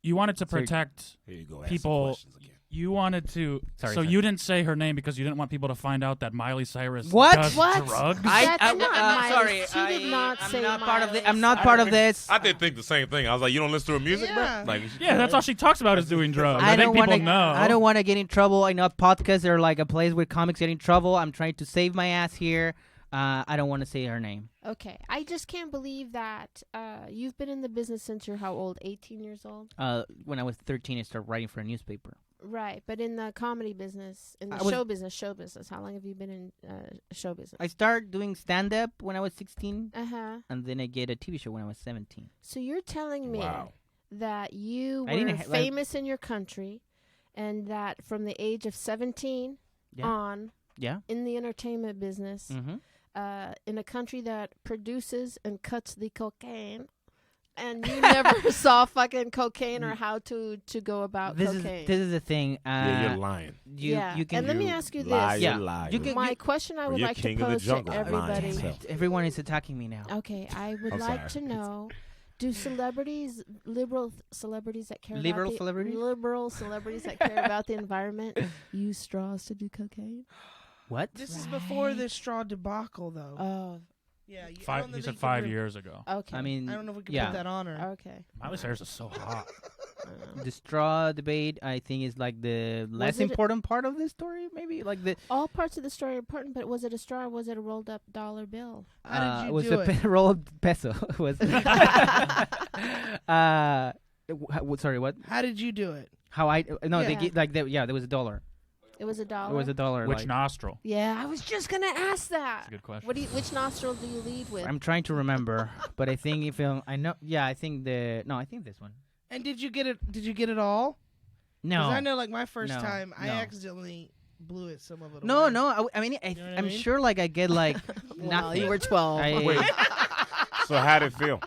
you wanted to protect Here you go. Ask people. some questions again. You wanted to. Sorry. You didn't say her name because you didn't want people to find out that Miley Cyrus What? does What? drugs. That's not Miley. Sorry, She did not I'm say not part of Miley. I'm not part of this. I did think the same thing. I was like, you don't listen to her music, Yeah. bro? Like, Yeah, that's all she talks about is doing drugs. I, think don't people want to. know. I don't want to get in trouble. I know podcasts are like a place where comics get in trouble. I'm trying to save my ass here. I don't want to say her name. Okay. I just can't believe that you've been in the business since you're how old? 18 years old? When I was 13, I started writing for a newspaper. Right. But in the comedy business, in the show business, how long have you been in show business? I started doing stand-up when I was 16, Uh-huh. and then I get a TV show when I was 17. So you're telling me wow. that you I didn't were ha- famous in your country, and that from the age of 17 on Yeah. in the entertainment business, Mm-hmm. in a country that produces and cuts the cocaine, and you never saw fucking cocaine or how to go about cocaine. This is the thing. Yeah, you're lying. You can. And let me You ask you liar, this. Yeah. liar. You can- My question I would you're like to king of the pose to jungle, lying everybody. yourself. Everyone is attacking me now. Okay, I would I'm like sorry. to know, do celebrities, liberal celebrities that care Liberal about the celebrities? liberal celebrities that care about the environment use straws to do cocaine? What? This is before the straw debacle, though. Oh, Yeah, I don't He think said we 5 can- years ago. okay. I mean, I don't know if we can yeah. put that on her. Okay. Miley Cyrus is so hot. The straw debate, I think, is like the less it- important part of this story. Maybe like the All parts of the story are important, but was it a straw or was it a rolled up dollar bill? How did you was do a it? roll of peso. Was sorry, what? How did you do it? How I no? They Yeah. get like there was a dollar. It was a dollar. It was a dollar. Which like- nostril? Yeah, I was just gonna ask that. That's a good question. Which nostril do you lead with? I'm trying to remember, but I think if I know, yeah, I think I think this one. And did you get it? Did you get it all? No, 'Cause I know, like my first No, time, I no. accidentally blew it some of it No, away. no. I mean, know what I I'm mean? sure like I get like Well, nothing. you were 12. Wait. So how'd it feel?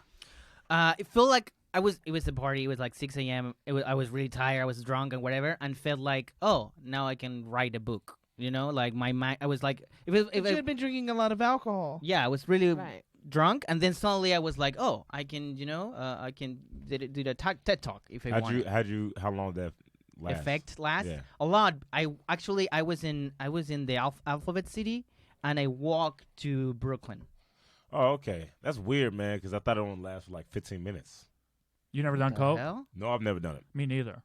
It felt like it was a party. It was like 6 a.m. I was really tired. I was drunk and whatever, and felt like, oh, now I can write a book. You know, like my mind. I was like, But you had been drinking a lot of alcohol. yeah, I was really Right. drunk, and then suddenly I was like, oh, I can, I can do the TED talk if I want. How long did that last? Effect last Yeah. a lot. I was in the Alphabet City, and I walked to Brooklyn. Oh, okay. That's weird, man, because I thought it only last for like 15 minutes. You never done The coke? hell? No, I've never done it. Me neither.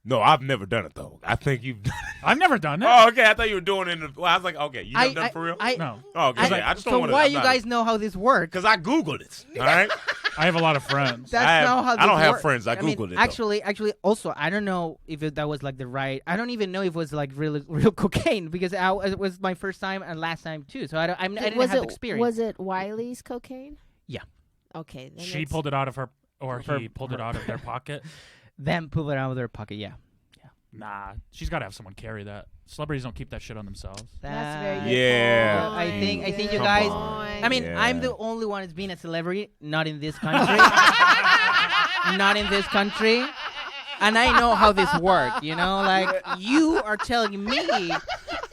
No, I've never done it, though. I think you've done it. I've never done it. Oh, okay. I thought you were doing it in the. Well, I was like, okay, you never done it for real? No. Oh, okay. I just don't so want to. why you guys know how this works? Because I Googled it. All right? I have a lot of friends. That's not how this I don't have works. friends. I mean, Googled it, though. Actually, also, I don't know if that was like the right. I don't even know if it was like real cocaine because it was my first time and last time too. So I didn't have the experience. Was it Wiley's cocaine? Yeah. Okay. Then She it's- pulled it out of her, or Her- he pulled it out of their pocket. Them pull it out of their pocket. Yeah. Nah, she's got to have someone carry that. Celebrities don't keep that shit on themselves. That's very good. Yeah. point. I think you Come guys. on. I mean, Yeah. I'm the only one that's been a celebrity, not in this country. Not in this country. And I know how this works, you know? Like, you are telling me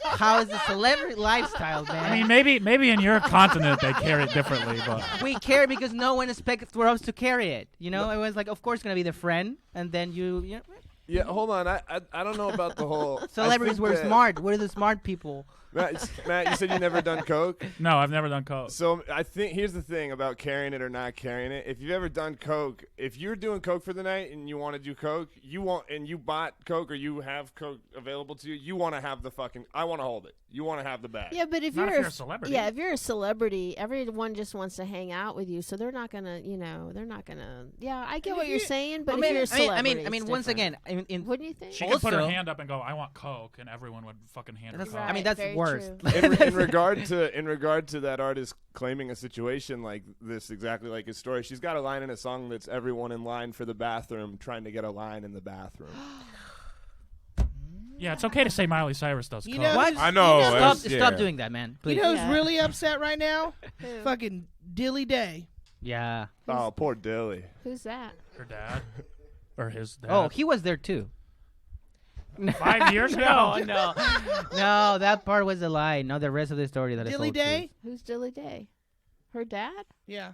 how is the celebrity lifestyle, man. I mean, maybe in your continent they carry it differently, but we care because no one expected for us to carry it. You know, it was like, of course, gonna be the friend, and then you know, Yeah, hold on. I don't know about the whole. celebrities were smart. We're the smart people. Matt, you said you never done coke. no, I've never done coke. So I think here's the thing about carrying it or not carrying it. If you've ever done coke, if you're doing coke for the night and you want to do coke, and you bought coke or you have coke available to you, you want to have the fucking. I want to hold it. You want to have the bag. Yeah, but if Not you're if you're a celebrity. Yeah, if you're a celebrity, everyone just wants to hang out with you, so they're not gonna. Yeah, I get what you're saying, but if you're a celebrity, I mean, it's once different. again, Wouldn't you think? She could put her Also- hand up and go, "I want coke," and everyone would fucking hand her That's- coke. I mean, Right, that's very worse. true. in regard to that artist claiming a situation like this, exactly like his story, she's got a line in a song that's everyone in line for the bathroom trying to get a line in the bathroom. Yeah, it's okay to say Miley Cyrus does You coke. know, What? I know. You know, that's- Stop yeah. doing that, man. Please. You know who's Yeah. really upset right now? Who? Fucking Dilly Day. Yeah. Oh, poor Dilly. Who's that? Her dad or his dad. Oh, he was there too. 5 years ago. No, that part was a lie. No, the rest of the story that is Dilly all Day? Who's Dilly Day? Her dad? Yeah.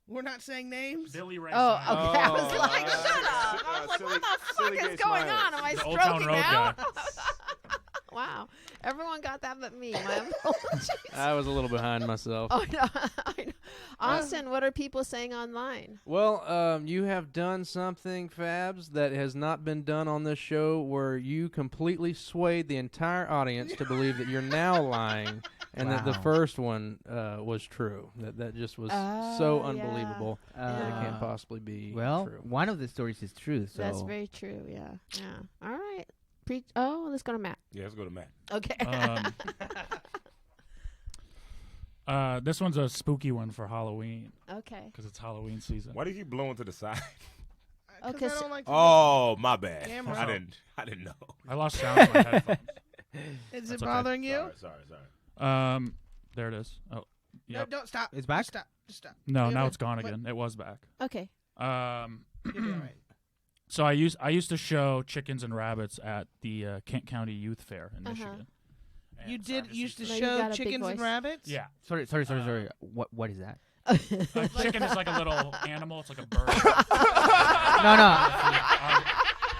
We're not saying names. Billy Ray. Oh, Cyrus. okay. I was Oh, like, uh, shut up. I was like, silly- what the silly fuck gay is going smile. on? Am I The Old Town stroking Road now? guy. Wow. Everyone got that but me. My apologies. I was a little behind myself. Oh, no. I know. Austin, what are people saying online? Well, you have done something, Fabs, that has not been done on this show, where you completely swayed the entire audience to believe that you're now lying, and that the Wow. first one was true. That just was so yeah. unbelievable that it can't possibly be Well, true. one of the stories is true. So That's very true. Yeah. Yeah. All right. Let's go to Matt. Yeah, let's go to Matt. Okay. This one's a spooky one for Halloween Okay. because it's Halloween season. Why do you keep blowing to the side? Okay, I so- don't like to Oh, my bad. Camera. I didn't know. I lost sound in my headphones. Is That's it okay. bothering you? Sorry. There it is. Oh, No, yep. don't stop. It's back? Just stop. Just stop. No, Wait, now wait. it's gone What? again. It was back. Okay. You'll be all right. So I used to show chickens and rabbits at the Kent County Youth Fair in Michigan. And You sorry, did used to No, you show got a big chickens and voice. rabbits? Yeah. sorry. What is that? A chicken is like a little animal. It's like a bird. No.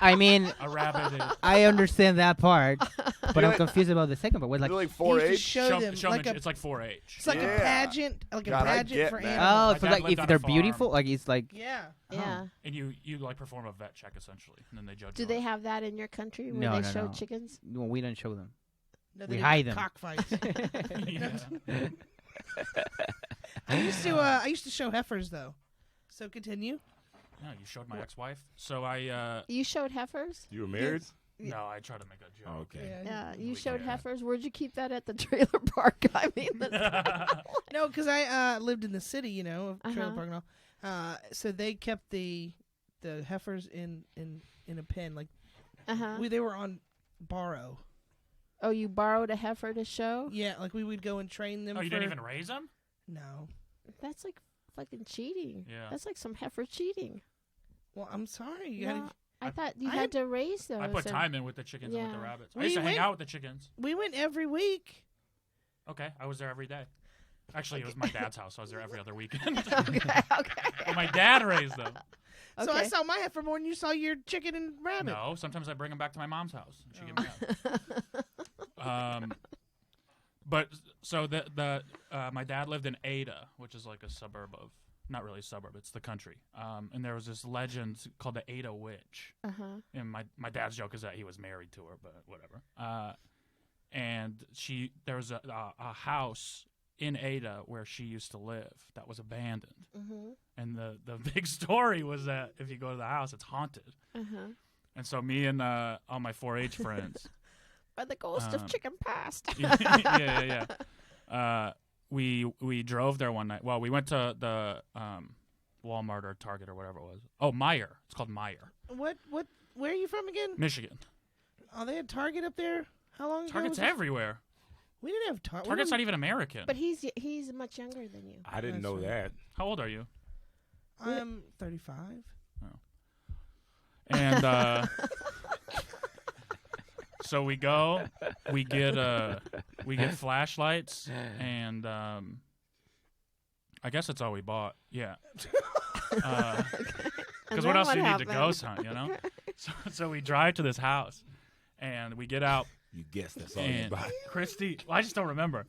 I mean, A rabbit is I understand that part, but I'm like- confused about the second part. What, Like like, You used to 4-H. show them show like them a, it's like 4-H. it's like Yeah. a pageant, God, I pageant get for that. animals. oh, My for dad like lived if on a they're farm. beautiful, like it's like Yeah. Yeah. And you like perform a vet check essentially, and then they judge. Do you they on it. have that in your country where No, they no, show no. chickens? no, we don't show them. No, We they hide do them. cockfights. Yeah. I used to show heifers though. So continue. No, you showed my ex-wife. So I You showed heifers? You were married? no, I tried to make a joke. Oh, okay. Yeah. You We showed can't. heifers? Where'd you keep that at the trailer park? I mean, No, because I lived in the city, you know, of Trailer Uh-huh. Park and all. So they kept the heifers in a pen, like uh-huh. they were on borrow. Oh, you borrowed a heifer to show? Yeah, like we would go and train them. Oh, you for... didn't even raise them? No. That's like fucking cheating. Yeah. That's like some heifer cheating. Well, I'm sorry. You No, gotta... I thought you I had had- to raise those. I put and- time in with the chickens and with the Yeah. rabbits. I We used to hang went- out with the chickens. We went every week. Okay, I was there every day. Actually, it was my dad's house. So I was there every other weekend. Okay. But my dad raised them. So I Okay. saw my heifer more than you saw your chicken and rabbit. No, sometimes I bring them back to my mom's house. And she give me out. But so my dad lived in Ada, which is like a suburb of, not really a suburb, it's the country. And there was this legend called the Ada Witch. And my dad's joke is that he was married to her, but whatever. And there was a house in Ada where she used to live that was abandoned. And the big story was that if you go to the house, it's haunted. And so me and all my 4-H friends, By the ghost of chicken past. yeah. We drove there one night. Well, we went to the Walmart or Target or whatever it was. Oh, Meijer. It's called Meijer. What? Where are you from again? Michigan. Oh, they had Target up there? How long ago Target's was this? everywhere. We didn't have Target. Target's not even American. But he's much younger than you. I didn't That's know right. that. How old are you? I'm 35. And so we go, we get flashlights, and I guess that's all we bought. Yeah. Because And what then else what do you need to happened? ghost hunt, you know? So we drive to this house, and we get out, You guessed that's all you and bought. Christy, well, I just don't remember.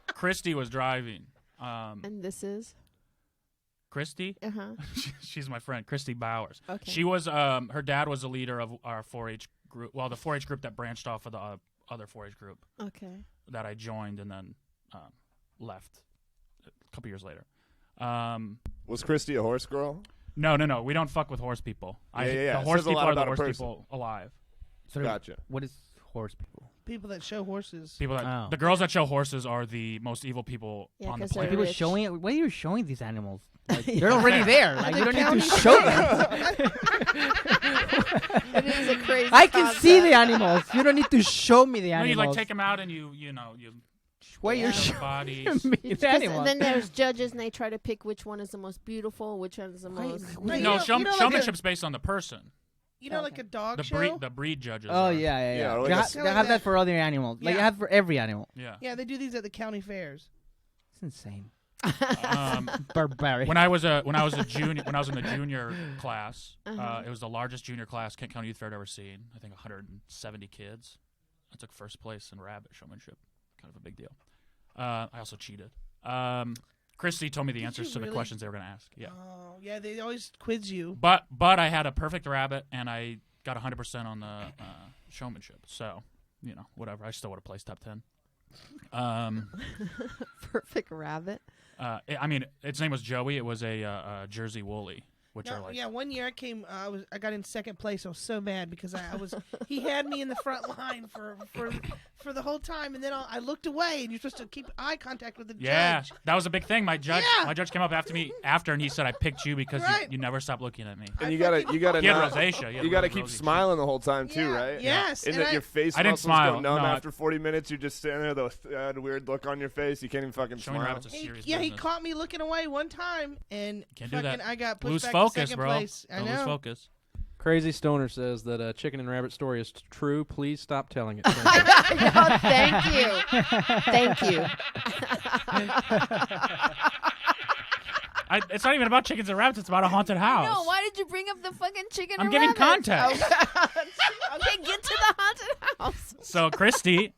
Christy was driving. And this is? Christy? She's my friend, Christy Bowers. Okay. She was, her dad was the leader of our 4-H group, well, the 4-H group that branched off of the other 4-H group Okay. that I joined and then left a couple years later. Was Christy a horse girl? No, we don't fuck with horse people. Yeah. The It horse says a people lot are the about a horse person. people alive. Sort of, Gotcha. what is horse people? People that show horses. People that Oh. the girls that show horses are the most evil people Yeah, on the 'cause they're planet. People rich. showing. Why are you showing these animals? Like, Yeah. they're already there. Like you don't need to show them. It is a crazy I can see concept. the animals. You don't need to show me the No, animals. you like take them out and you Why Yeah. you're show showing the bodies. me It's the 'cause- animals? and then there's judges, and they try to pick which one is the most beautiful, which one is the most. Right, No, you know, like showmanship's based on the person. You know, like a dog The show? breed judges. Oh are. yeah. Yeah, or like they, a ha- s- they have that for other animals. Like you Yeah. have for every animal. Yeah. Yeah, they do these at the county fairs. It's insane. Barbaric. When I was in the junior class, it was the largest junior class Kent County Youth Fair I'd ever seen. I think 170 kids. I took first place in rabbit showmanship. Kind of a big deal. I also cheated. Christy told me the Did answers you to the really? questions they were going to ask. Yeah. Oh, yeah, they always quiz you. But I had a perfect rabbit, and I got 100% on the showmanship. So, whatever. I still would have placed top 10. Perfect rabbit. I mean, its name was Joey. It was a Jersey Woolly, which No, are like... yeah, one year I came. I got in second place. I was so mad because I was. He had me in the front line for the whole time, and then I looked away, and you're supposed to keep eye contact with the Yeah, judge. that was a big thing. My judge Yeah. came up after me and he said, I picked you because Right. you never stopped looking at me. And you gotta He had not, rosacea. He had you gotta really keep rosy smiling the whole time too, Yeah, right? yes, Isn't and it your face I didn't muscles smile, go numb no, after 40 minutes? You're just standing there, that weird look on your face. You can't even fucking Showing smile. rabbits is serious He business. caught me looking away one time, and Can't do fucking that. I got pushed Lose back focus, to second bro. place. I Don't know. lose focus. Crazy Stoner says that a chicken and rabbit story is true. Please stop telling it. Oh, thank you. Thank you. It's not even about chickens and rabbits. It's about a haunted house. No, why did you bring up the fucking chicken? I'm and giving rabbits? context. Okay, get to the haunted house. So Christy,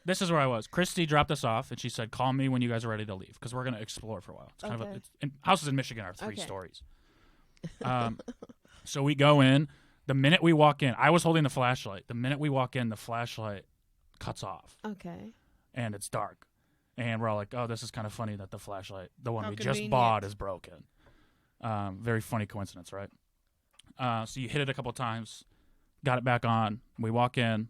this is where I was. Christy dropped us off, and she said, call me when you guys are ready to leave, because we're going to explore for a while. It's kind Okay. houses in Michigan are 3 Okay. stories. So we go in. The minute we walk in, I was holding the flashlight. The minute we walk in, the flashlight cuts off, Okay. and it's dark. And we're all like, oh, this is kind of funny that the flashlight, the one How we just convenient. bought, is broken. Very funny coincidence, right? So you hit it a couple times, got it back on. We walk in,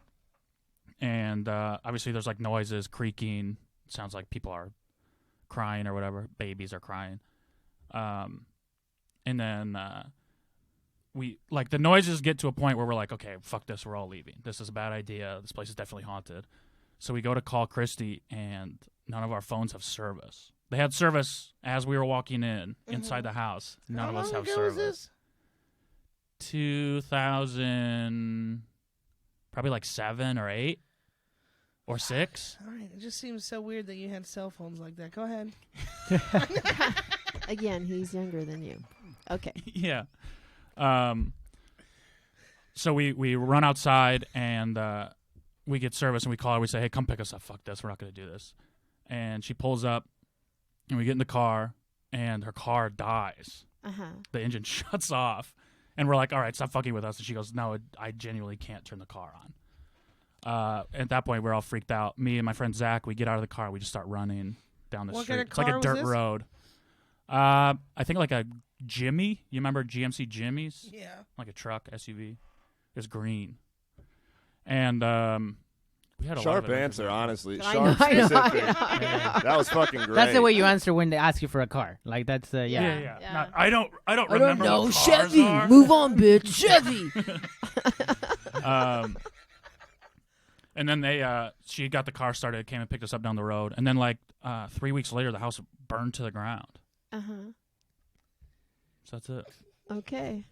and obviously there's like noises, creaking. Sounds like people are crying or whatever. Babies are crying. And then we like the noises get to a point where we're like, okay, fuck this, we're all leaving. This is a bad idea. This place is definitely haunted. So we go to call Christy, and none of our phones have service. They had service as we were walking in inside the house. None of us have service. 2000, probably like 7 or 8 or 6. All right, it just seems so weird that you had cell phones like that. Go ahead. Again, he's younger than you. Okay. Yeah. So we run outside and we get service and we call her. We say, hey, come pick us up. Fuck this. We're not going to do this. And she pulls up and we get in the car and her car dies. The engine shuts off. And we're like, all right, stop fucking with us. And she goes, no, I genuinely can't turn the car on. At that point, we're all freaked out. Me and my friend Zach, we get out of the car. We just start running down the What street. kind of It's like a car was dirt this? road. I think like a Jimmy. You remember GMC Jimmys? Yeah. Like a truck, SUV. It was green. And we had a lot Sharp of it. answer, honestly. I Sharp know, I know, specific. I know. That was fucking great. That's the way you answer when they ask you for a car. Like that's yeah. Yeah. Yeah. Not- I don't remember what cars Chevy. are. Move on, bitch. Chevy. And then she got the car started, came and picked us up down the road, and then like 3 weeks later, the house burned to the ground. So that's it. Okay.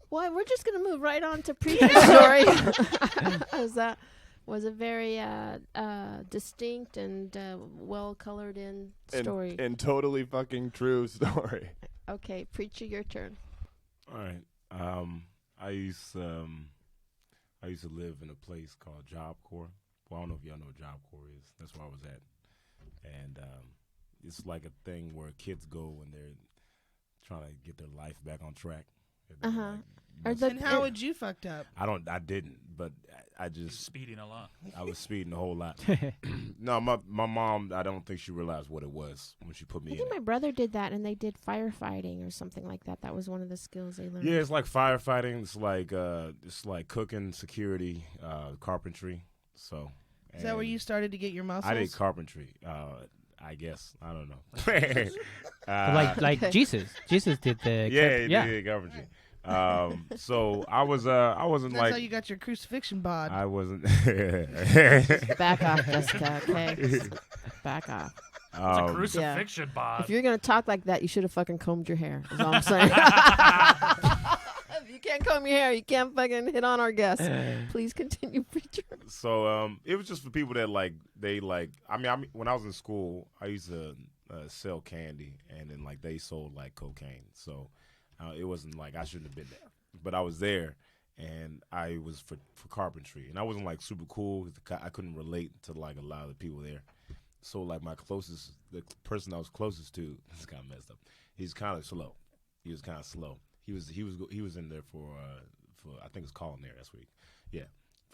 Well, we're just gonna move right on to Preacher's story. That was a very distinct and well colored in story. And totally fucking true story. Okay, Preacher, your turn. All right. I used to live in a place called Job Corps. Well, I don't know if y'all know what Job Corps is. That's where I was at. And it's like a thing where kids go when they're trying to get their life back on track. And how would you fucked up? I didn't, but I just Speeding a lot. I was speeding a whole lot. No, my mom, I don't think she realized what it was when she put me I in think it. my brother did that, and they did firefighting or something like that. That was one of the skills they learned. Yeah, it's like firefighting. It's like cooking, security, carpentry. So Is that where you started to get your muscles? I did carpentry. I guess I don't know. Like Okay. Jesus did the He did carpentry. So I wasn't That's like how you got your crucifixion bod. I wasn't. Back off, Jessica. Okay, back off. It's a crucifixion bod. If you're gonna talk like that, you should have fucking combed your hair. Is all I'm saying. If you can't comb your hair, you can't fucking hit on our guests. Please continue, Preacher. So it was just for people that I mean when I was in school, I used to sell candy, and then like they sold like cocaine. So it wasn't like I shouldn't have been there, but I was there, and I was for carpentry, and I wasn't like super cool 'cause I couldn't relate to like a lot of the people there. So like the person I was closest to, this is kind of messed up. He's kind of slow. He was kind of slow. He was in there for I think it's culinary this week. Yeah.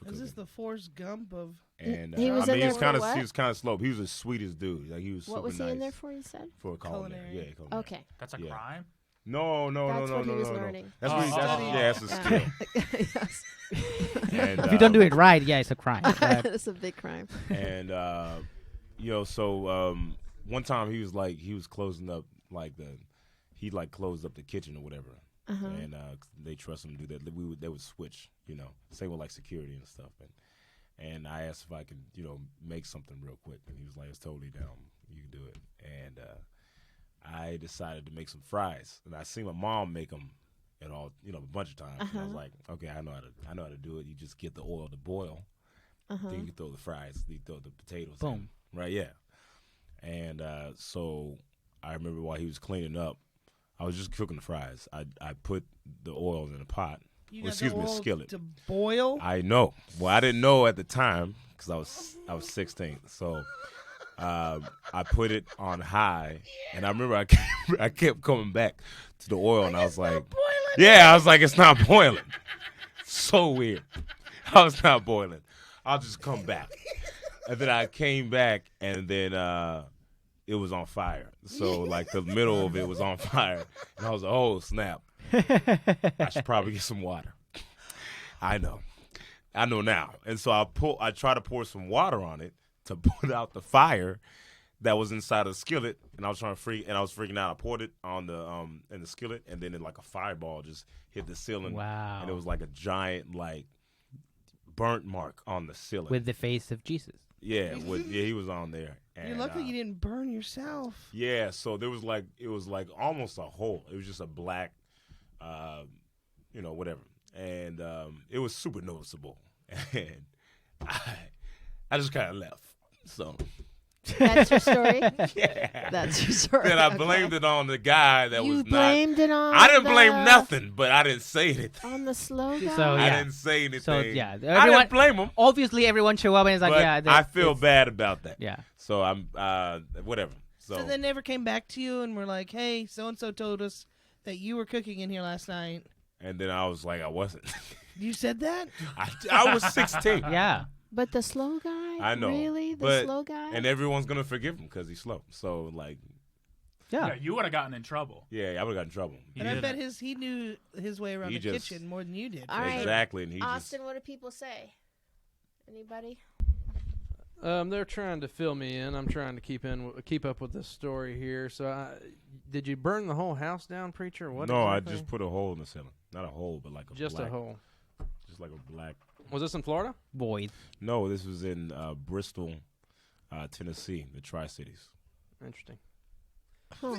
Is this the Forrest Gump of? And He was in there for what? he was kind of slow. He was the sweetest dude. Like he was super What was he nice in there for? You said. for culinary. Culinary. Yeah, culinary. Okay. That's a Yeah. crime? No. That's what he was learning. That's Oh, what that's a skill. Yes. And, If you don't do it right, yeah, it's a crime. It's a big crime. And one time he was closing up he closed up the kitchen or whatever. And they trust him to do that. They would switch, same with like security and stuff. And I asked if I could, make something real quick, and he was like, "It's totally down. You can do it." And I decided to make some fries, and I seen my mom make them, a bunch of times. And I was like, "Okay, I know how to do it. You just get the oil to boil, then you throw the fries, you throw the potatoes Boom. in, right? Yeah." And so I remember while he was cleaning up, I was just cooking the fries. I put the oil in a pot. You Well, got excuse the me, a oil skillet. to boil. I know. Well, I didn't know at the time because I was 16. So I put it on high, and I remember I kept coming back to the oil, and I was like, "Yeah," I was like, "It's not boiling." So weird. I was not boiling. I'll just come back, and then I came back, and then it was on fire. So like the middle of it was on fire, and I was like, "Oh snap! I should probably get some water." I know now. And so I try to pour some water on it to put out the fire. that was inside of the skillet, and I was freaking out. I poured it on the in the skillet, and then like a fireball just hit the ceiling. Wow. And it was like a giant like burnt mark on the ceiling. With the face of Jesus. Yeah, he was on there. And, You're lucky you didn't burn yourself. Yeah, so it was like almost a hole. It was just a black, whatever, and it was super noticeable, and I just kind of left. So That's your story? yeah, That's your story. then I blamed it on the guy that You was not. blamed it on I didn't blame the- nothing, but I didn't say anything. On the slow guy? So, I yeah. didn't say anything. So, yeah. I Everyone, didn't blame him. obviously, everyone show up and it's like, But yeah. I feel bad about that. Yeah. So I'm whatever. So they never came back to you and were like, hey, so-and-so told us that you were cooking in here last night. And then I was like, I wasn't. You said that? I was 16. Yeah. But the slow guy? I know. Really? The but, slow guy? And everyone's going to forgive him because he's slow. So, like, Yeah. You would have gotten in trouble. yeah, I would have got in trouble. And I bet he knew his way around He the just- kitchen more than you did. All right. Exactly. And he Austin, what do people say? Anybody? They're trying to fill me in. I'm trying to keep up with this story here. So, did you burn the whole house down, Preacher? What? No, exactly? I just put a hole in the ceiling. Not a hole, but like a Just black, a hole. Just like a black. Was this in Florida? Void. No, this was in Bristol, Tennessee, the Tri-Cities. Interesting. Huh.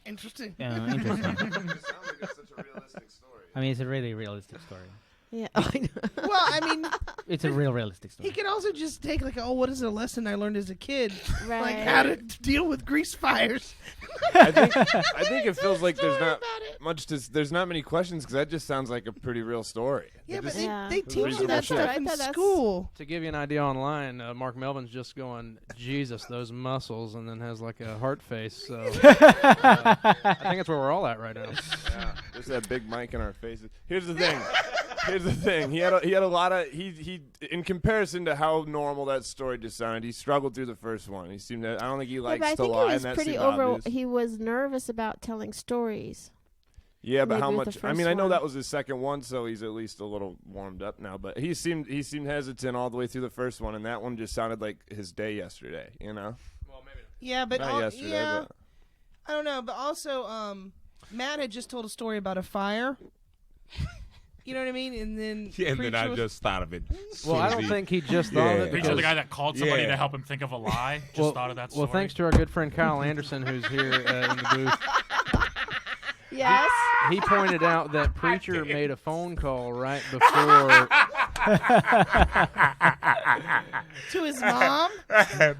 Interesting. Interesting. It sounds like it's such a realistic story. I mean, it's a really realistic story. Yeah. Well, I mean, It's a real realistic story. he can also just take like, oh, what is a lesson I learned as a kid? Right. Like how to deal with grease fires. I think it feels like there's Story not about it. much. There's not many questions because that just sounds like a pretty real story. Yeah, It but just- Yeah. they It's teach you reasonable that shit. stuff I in thought that's- school. To give you an idea online, Mark Melvin's just going, Jesus, those muscles, and then has like a heart face. So I think that's where we're all at right now. Yeah, there's that big mic in our faces. Here's the thing. He had a lot of he in comparison to how normal that story just sounded. He struggled through the first one. He seemed to, I don't think he Yeah, likes but I to think lie, he was and that pretty seemed over. obvious. He was nervous about telling stories. Yeah, but maybe how with the much? I first mean, I know one. that was his second one, so he's at least a little warmed up now. But he seemed hesitant all the way through the first one, and that one just sounded like his day yesterday. You know, Yeah, but not yesterday. yeah, But I don't know. But also, Matt had just told a story about a fire. You know what I mean? And then Yeah, and then I Preacher was- just thought of it. Well, I don't think he just thought of it. Preacher, the because- guy that called somebody Yeah. to help him think of a lie, just well, thought of that story. well, thanks to our good friend Kyle Anderson, who's here in the booth. Yes. He pointed out that Preacher made a phone call right before. to his mom.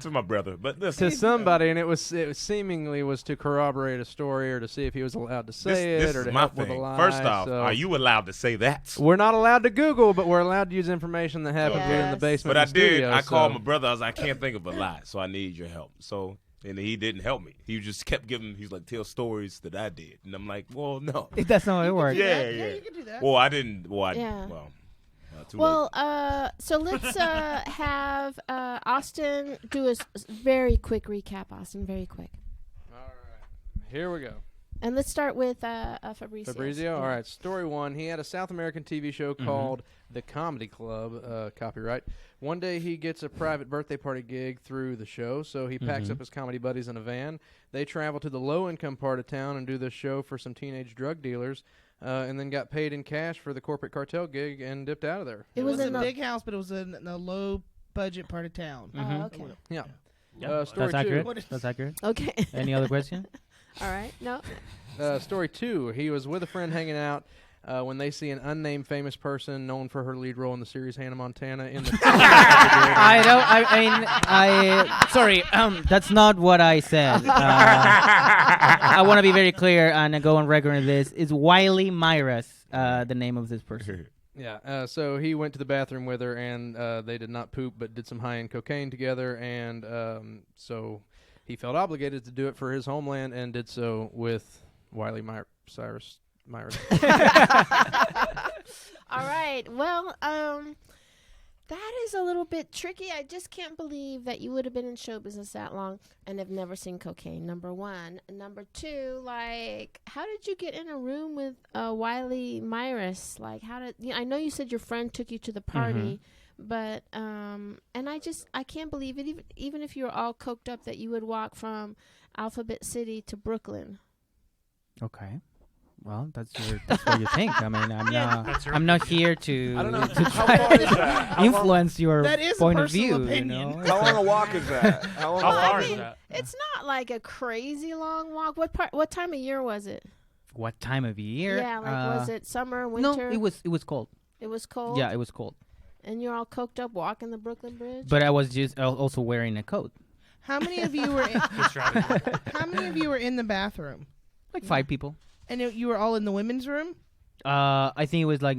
to my brother. But listen, to somebody, and it was seemingly was to corroborate a story or to see if he was allowed to say this it or is to my help with a thing. lie. First off, so are you allowed to say that? we're not allowed to Google, but we're allowed to use information that happens within the Yes. basement. But I of the did. studio, I called so- my brother. I was like, I can't think of a lie, so I need your help. So, and he didn't help me. He just kept giving. He's like, tell stories that I did, and I'm like, well, no. That's not how it works. Yeah, Yeah, yeah. you can do that. Well, I didn't. Well, Yeah. Too Well, late. so let's have Austin do a very quick recap. Austin, very quick, All right, here we go. and let's start with Fabrizio. Fabrizio. All right, story one. He had a South American TV show called The Comedy Club. Copyright. One day he gets a private birthday party gig through the show, so he packs up his comedy buddies in a van. They travel to the low-income part of town and do this show for some teenage drug dealers, and then got paid in cash for the corporate cartel gig and dipped out of there. It was in a the- big house, but it was in a low budget part of town. Oh, okay. Yeah. Yeah, Story That's two. accurate. What is- That's accurate. Okay. Any other question? All right. No. Story two. He was with a friend hanging out when they see an unnamed famous person known for her lead role in the series Hannah Montana in the. Sorry. That's not what I said. I want to be very clear and go on record on this. Is Wiley Myras the name of this person? Yeah, so he went to the bathroom with her, and they did not poop, but did some high-end cocaine together, and so he felt obligated to do it for his homeland, and did so with Wiley Cyrus Myers. All right. Well, that is a little bit tricky. I just can't believe that you would have been in show business that long and have never seen cocaine. Number one. Number two, like, how did you get in a room with Wiley Myers? Like, how did I know you said your friend took you to the party, But and I can't believe it. Even if you're all coked up, that you would walk from Alphabet City to Brooklyn. Okay. Well, that's what you think. I mean, That's your I'm not here to I don't know. to How try far is that? How long- influence your That is a point of personal view. opinion. You know? How long a walk is that? How long? How Well, I far is mean, that? It's not like a crazy long walk. What time of year was it? What time of year? Yeah, like was it summer, winter? No, it was cold. It was cold. Yeah, it was cold. And you're all coked up walking the Brooklyn Bridge. But I was just also wearing a coat. How many of you were? Good strategy. How many of you were in the bathroom? Like 5 people. And you were all in the women's room. I think it was like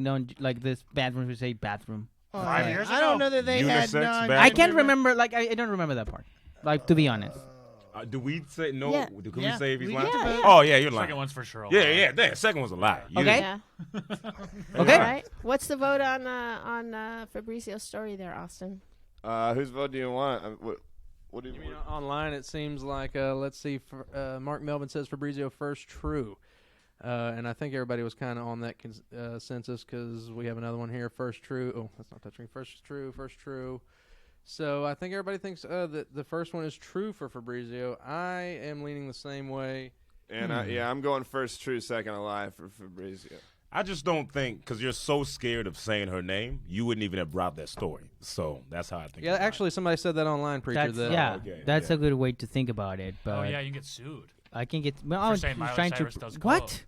this bathroom would say bathroom. 5 years I don't ago? know that they had Unisex non. bathroom? I can't remember. Like I don't remember that part. Like to be honest. Do we say no? Yeah. Can we Yeah. say if he's We lying? get to vote. Oh yeah, you're lying. Second one's for sure. Yeah. The second one's a lie. You Okay. Yeah. Okay. All right. What's the vote on Fabrizio's story there, Austin? Whose vote do you want? What do you You mean want? online? It seems like let's see. Mark Melvin says Fabrizio first true, and I think everybody was kind of on that census because we have another one here. First true. Oh, that's not touching. First true. First true. So I think everybody thinks that the first one is true for Fabrizio. I am leaning the same way. And I'm going first true, second a lie for Fabrizio. I just don't think because you're so scared of saying her name, you wouldn't even have brought that story. So that's how I think. Yeah, about it. actually, somebody said that online, Preacher. That's that that's yeah. a good way to think about it. But Oh yeah, you can get sued I can get. Well, I for was saying Miley trying Cyrus to. does What?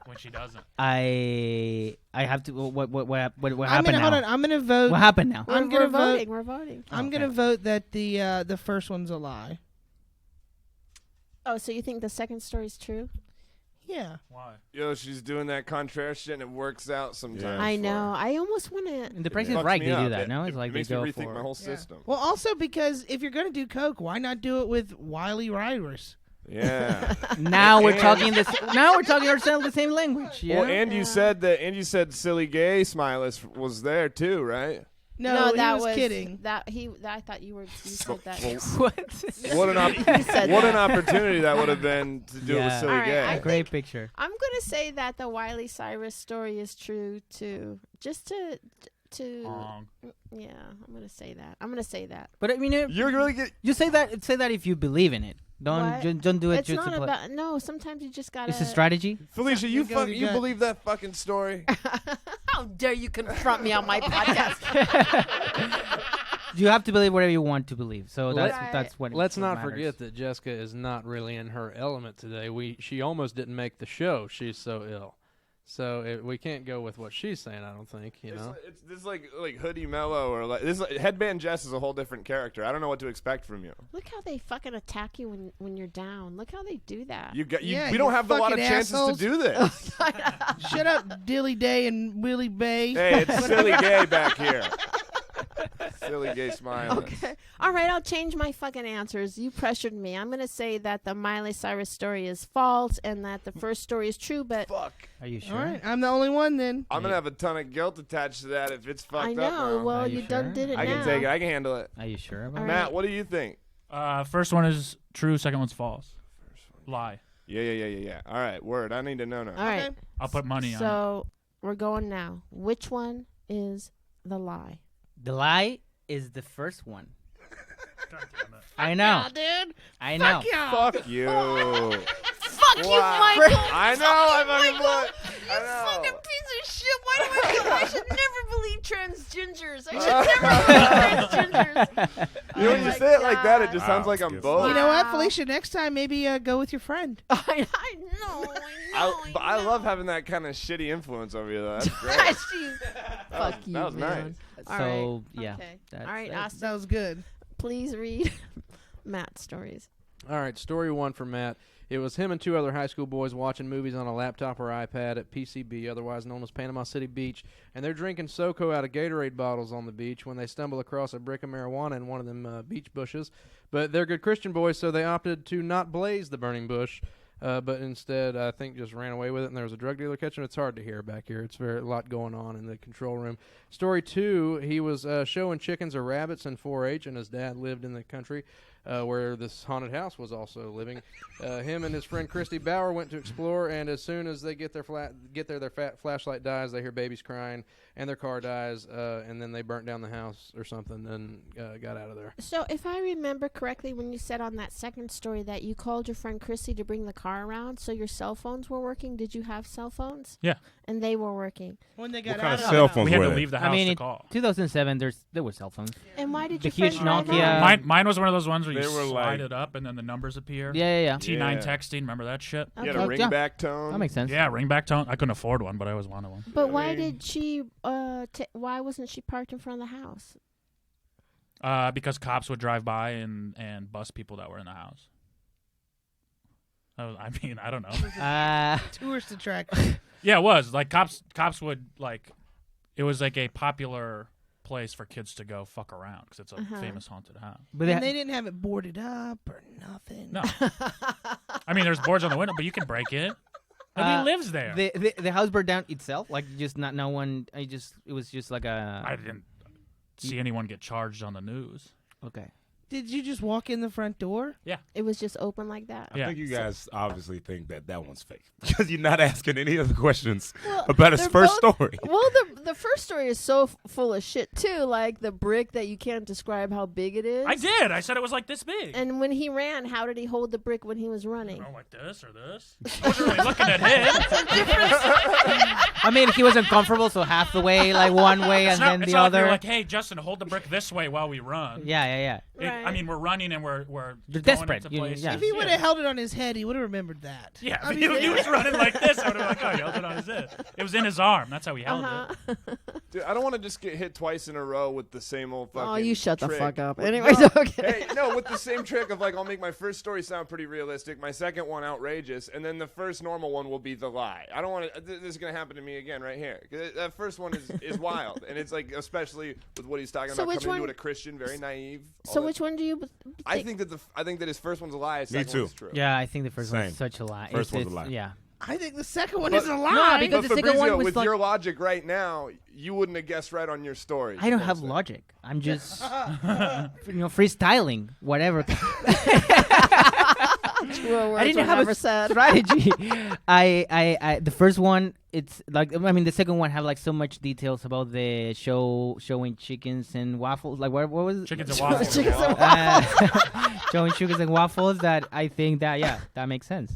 when she doesn't. I have to. What I'm happened gonna, now? hold on. I'm gonna vote. What happened now? I'm We're gonna vote. voting. We're voting. I'm Okay. gonna vote that the first one's a lie. Oh, so you think the second story's true? Yeah. Why? Yo, she's doing that contrary shit, and it works out sometimes. I for know. her. I almost want to. And the price Fucks is right. me They do up. that. It- No, it's it like they makes me go rethink for. my whole Yeah. system. Well, also because if you're gonna do coke, why not do it with wily riders? Yeah. Now we're And- talking this. Now we're talking ourselves the same language. Yeah. Well, and you Yeah. said that, and you said silly gay Smilus was there too, right? No, he that was kidding. I thought you said that. what? What an said what that. an opportunity that would have been to do it with Yeah. silly All right, gay. I Great picture. I'm gonna say that the Wiley Cyrus story is true too. Just to Wrong. yeah, I'm gonna say that. I'm gonna say that. But I mean, You're really get. you say that. Say that if you believe in it. Don't What? don't do it It's just not to play. about no. Sometimes you just gotta. It's a strategy. Felicia, you go to you gut. believe that fucking story? How dare you confront me on my podcast? You have to believe whatever you want to believe. So Let- that's what. Let's what not matters. forget that Jessica is not really in her element today. She almost didn't make the show. She's so ill. So we can't go with what she's saying. I don't think It's this like Hoodie Mellow or like this Headband Jess is a whole different character. I don't know what to expect from you. Look how they fucking attack you when you're down. Look how they do that. Yeah, we don't you have a lot of fucking chances assholes. to do this. Shut up, Dilly Day and Willie Bay. Hey, it's silly gay back here. Silly gay smile. Okay. All right, I'll change my fucking answers. You pressured me. I'm going to say that the Miley Cyrus story is false and that the first story is true, but Fuck. Are you sure? All right, I'm the only one then. I'm gonna have a ton of guilt attached to that if it's fucked I up. know. now. Well, Are you you done sure? did it I now. can take it. I can handle it. Are you sure about All it? right. Matt, what do you think? First one is true. Second one's false. Lie. Yeah. All right, word. I need to know now. All right. Okay. I'll put money on it. So we're going now. Which one is the lie? The lie is the first one. God damn it. I know. Yeah, dude. I know. Fuck y'all. Fuck you. Fuck you, Wow. Michael. I know. I fucking Michael, blood. you I fucking know. piece of shit. Why do I should never believe transgenders. I should never believe transgenders. You know, when you my say it like that, it God. just sounds like I'm Wow. both. You know what, Wow. Felicia? Next time, maybe go with your friend. I know. But I love having that kind of shitty influence over you, though. That's great. Jeez. That Fuck was- you, that was man. nice. All So right. yeah. Okay. that's- All right, that's- Austin. That was good. Please read Matt's stories. All right, story one for Matt. It was him and two other high school boys watching movies on a laptop or iPad at PCB, otherwise known as Panama City Beach, and they're drinking SoCo out of Gatorade bottles on the beach when they stumble across a brick of marijuana in one of them beach bushes. But they're good Christian boys, so they opted to not blaze the burning bush, but instead, I think, just ran away with it, and there was a drug dealer catching it. It's hard to hear back here. It's a lot going on in the control room. Story two, he was showing chickens or rabbits in 4-H, and his dad lived in the country. where this haunted house was also living. Him and his friend Christy Bauer went to explore, and as soon as they get there, their flashlight dies. They hear babies crying, and their car dies, and then they burnt down the house or something and got out of there. So if I remember correctly, when you said on that second story that you called your friend Chrissy to bring the car around, so your cell phones were working. Did you have cell phones? Yeah. And they were working. When they got What kind out of of cell the phones We had were to they? leave the house I mean, to in call. 2007, there were cell phones. And why did The your huge friend drive Nokia. out? Mine was one of those ones where you They were slide like- it up and then the numbers appear. Yeah. T9 Yeah. texting, remember that shit? You had a Okay. ringback tone. That makes sense. Yeah, ringback tone. I couldn't afford one, but I always wanted one. But why did she? Why wasn't she parked in front of the house? Because cops would drive by and bust people that were in the house. I don't know. tourist attraction. Yeah, it was like cops would like. It was like a popular place for kids to go fuck around because it's a famous haunted house. But And they didn't have it boarded up or nothing. No, I mean there's boards on the window, but you can break it. Nobody lives there. the house burned down itself, like just not no one. It was just like I didn't see anyone get charged on the news. okay. Did you just walk in the front door? It was just open like that. I Yeah. think you guys obviously think that one's fake because you're not asking any other questions Well, about his they're first both- story. Well, the first story is so full of shit too, like the brick that you can't describe how big it is. I did. I said it was like this big. And when he ran, how did he hold the brick when he was running? Oh, like this or this. I wasn't really looking at him. I mean, he was uncomfortable, so half the way, like one way, and then It's the not like other. you're like, hey, Justin, hold the brick this way while we run. Yeah. Right. I mean, we're running and we're You're going desperate. into You- places. yeah. If he would have held it on his head, he would have remembered that. Yeah, I if mean, he was running like this, I would have been like, oh, he held it on his head. It was in his arm. That's how he held it. Dude, I don't want to just get hit twice in a row with the same old fucking. Oh, you shut the trick. fuck up. With- Anyways, no, okay. Hey, no, with the same trick of like, I'll make my first story sound pretty realistic, my second one outrageous, and then the first normal one will be the lie. I don't want to. This is gonna happen to me again right here. 'Cause that first one is wild, and it's like, especially with what he's talking So about, which coming into one- it a Christian, very naive. all So that. which one do you think? I think that his first one's a lie. His second too. one's true. Yeah, I think the first one Same. is such a lie. First one's a It's- lie. Yeah. I think the second one But- is a No, lie. because But the second Fabrizio, one was with like- your logic right now, you wouldn't have guessed right on your story. I don't have That's it. logic. I'm just, freestyling, whatever. I didn't have a said. strategy. I the first one, it's like, I mean, the second one have like so much details about the showing chickens and waffles. Like what was it? Chickens and waffles. Chickens and Showing chickens and waffles. That I think that makes sense.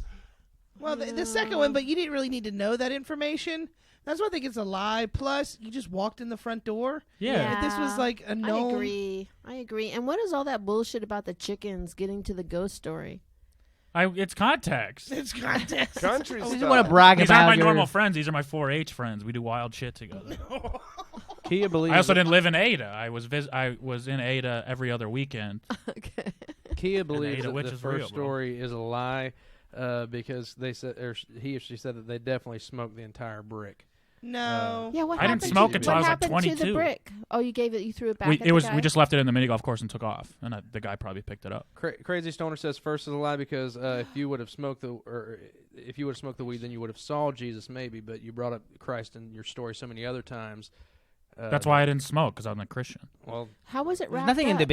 Well, the second one, but you didn't really need to know that information. That's why I think it's a lie. Plus, you just walked in the front door. Yeah. If this was like a known. I agree. And what is all that bullshit about the chickens getting to the ghost story? It's context. It's context. Country I stuff. just want to brag These about aren't my your- normal friends. These are my 4-H friends. We do wild shit together. Kia believes I also that- didn't live in Ada. I was in Ada every other weekend. Okay. Kia believes Ada, that which the is real, first bro. story is a lie because they said, or he or she said that they definitely smoked the entire brick. No. Yeah, what I didn't happened smoke to, until what I was like happened to the 22. brick? Oh, you threw it back at We the guy? just left it in the mini golf course and took off, and the guy probably picked it up. Crazy Stoner says first is a lie because if you would have smoked the weed, then you would have saw Jesus maybe, but you brought up Christ in your story so many other times. That's why I didn't smoke, because I'm a Christian. Well, How was it There's wrapped nothing in the up?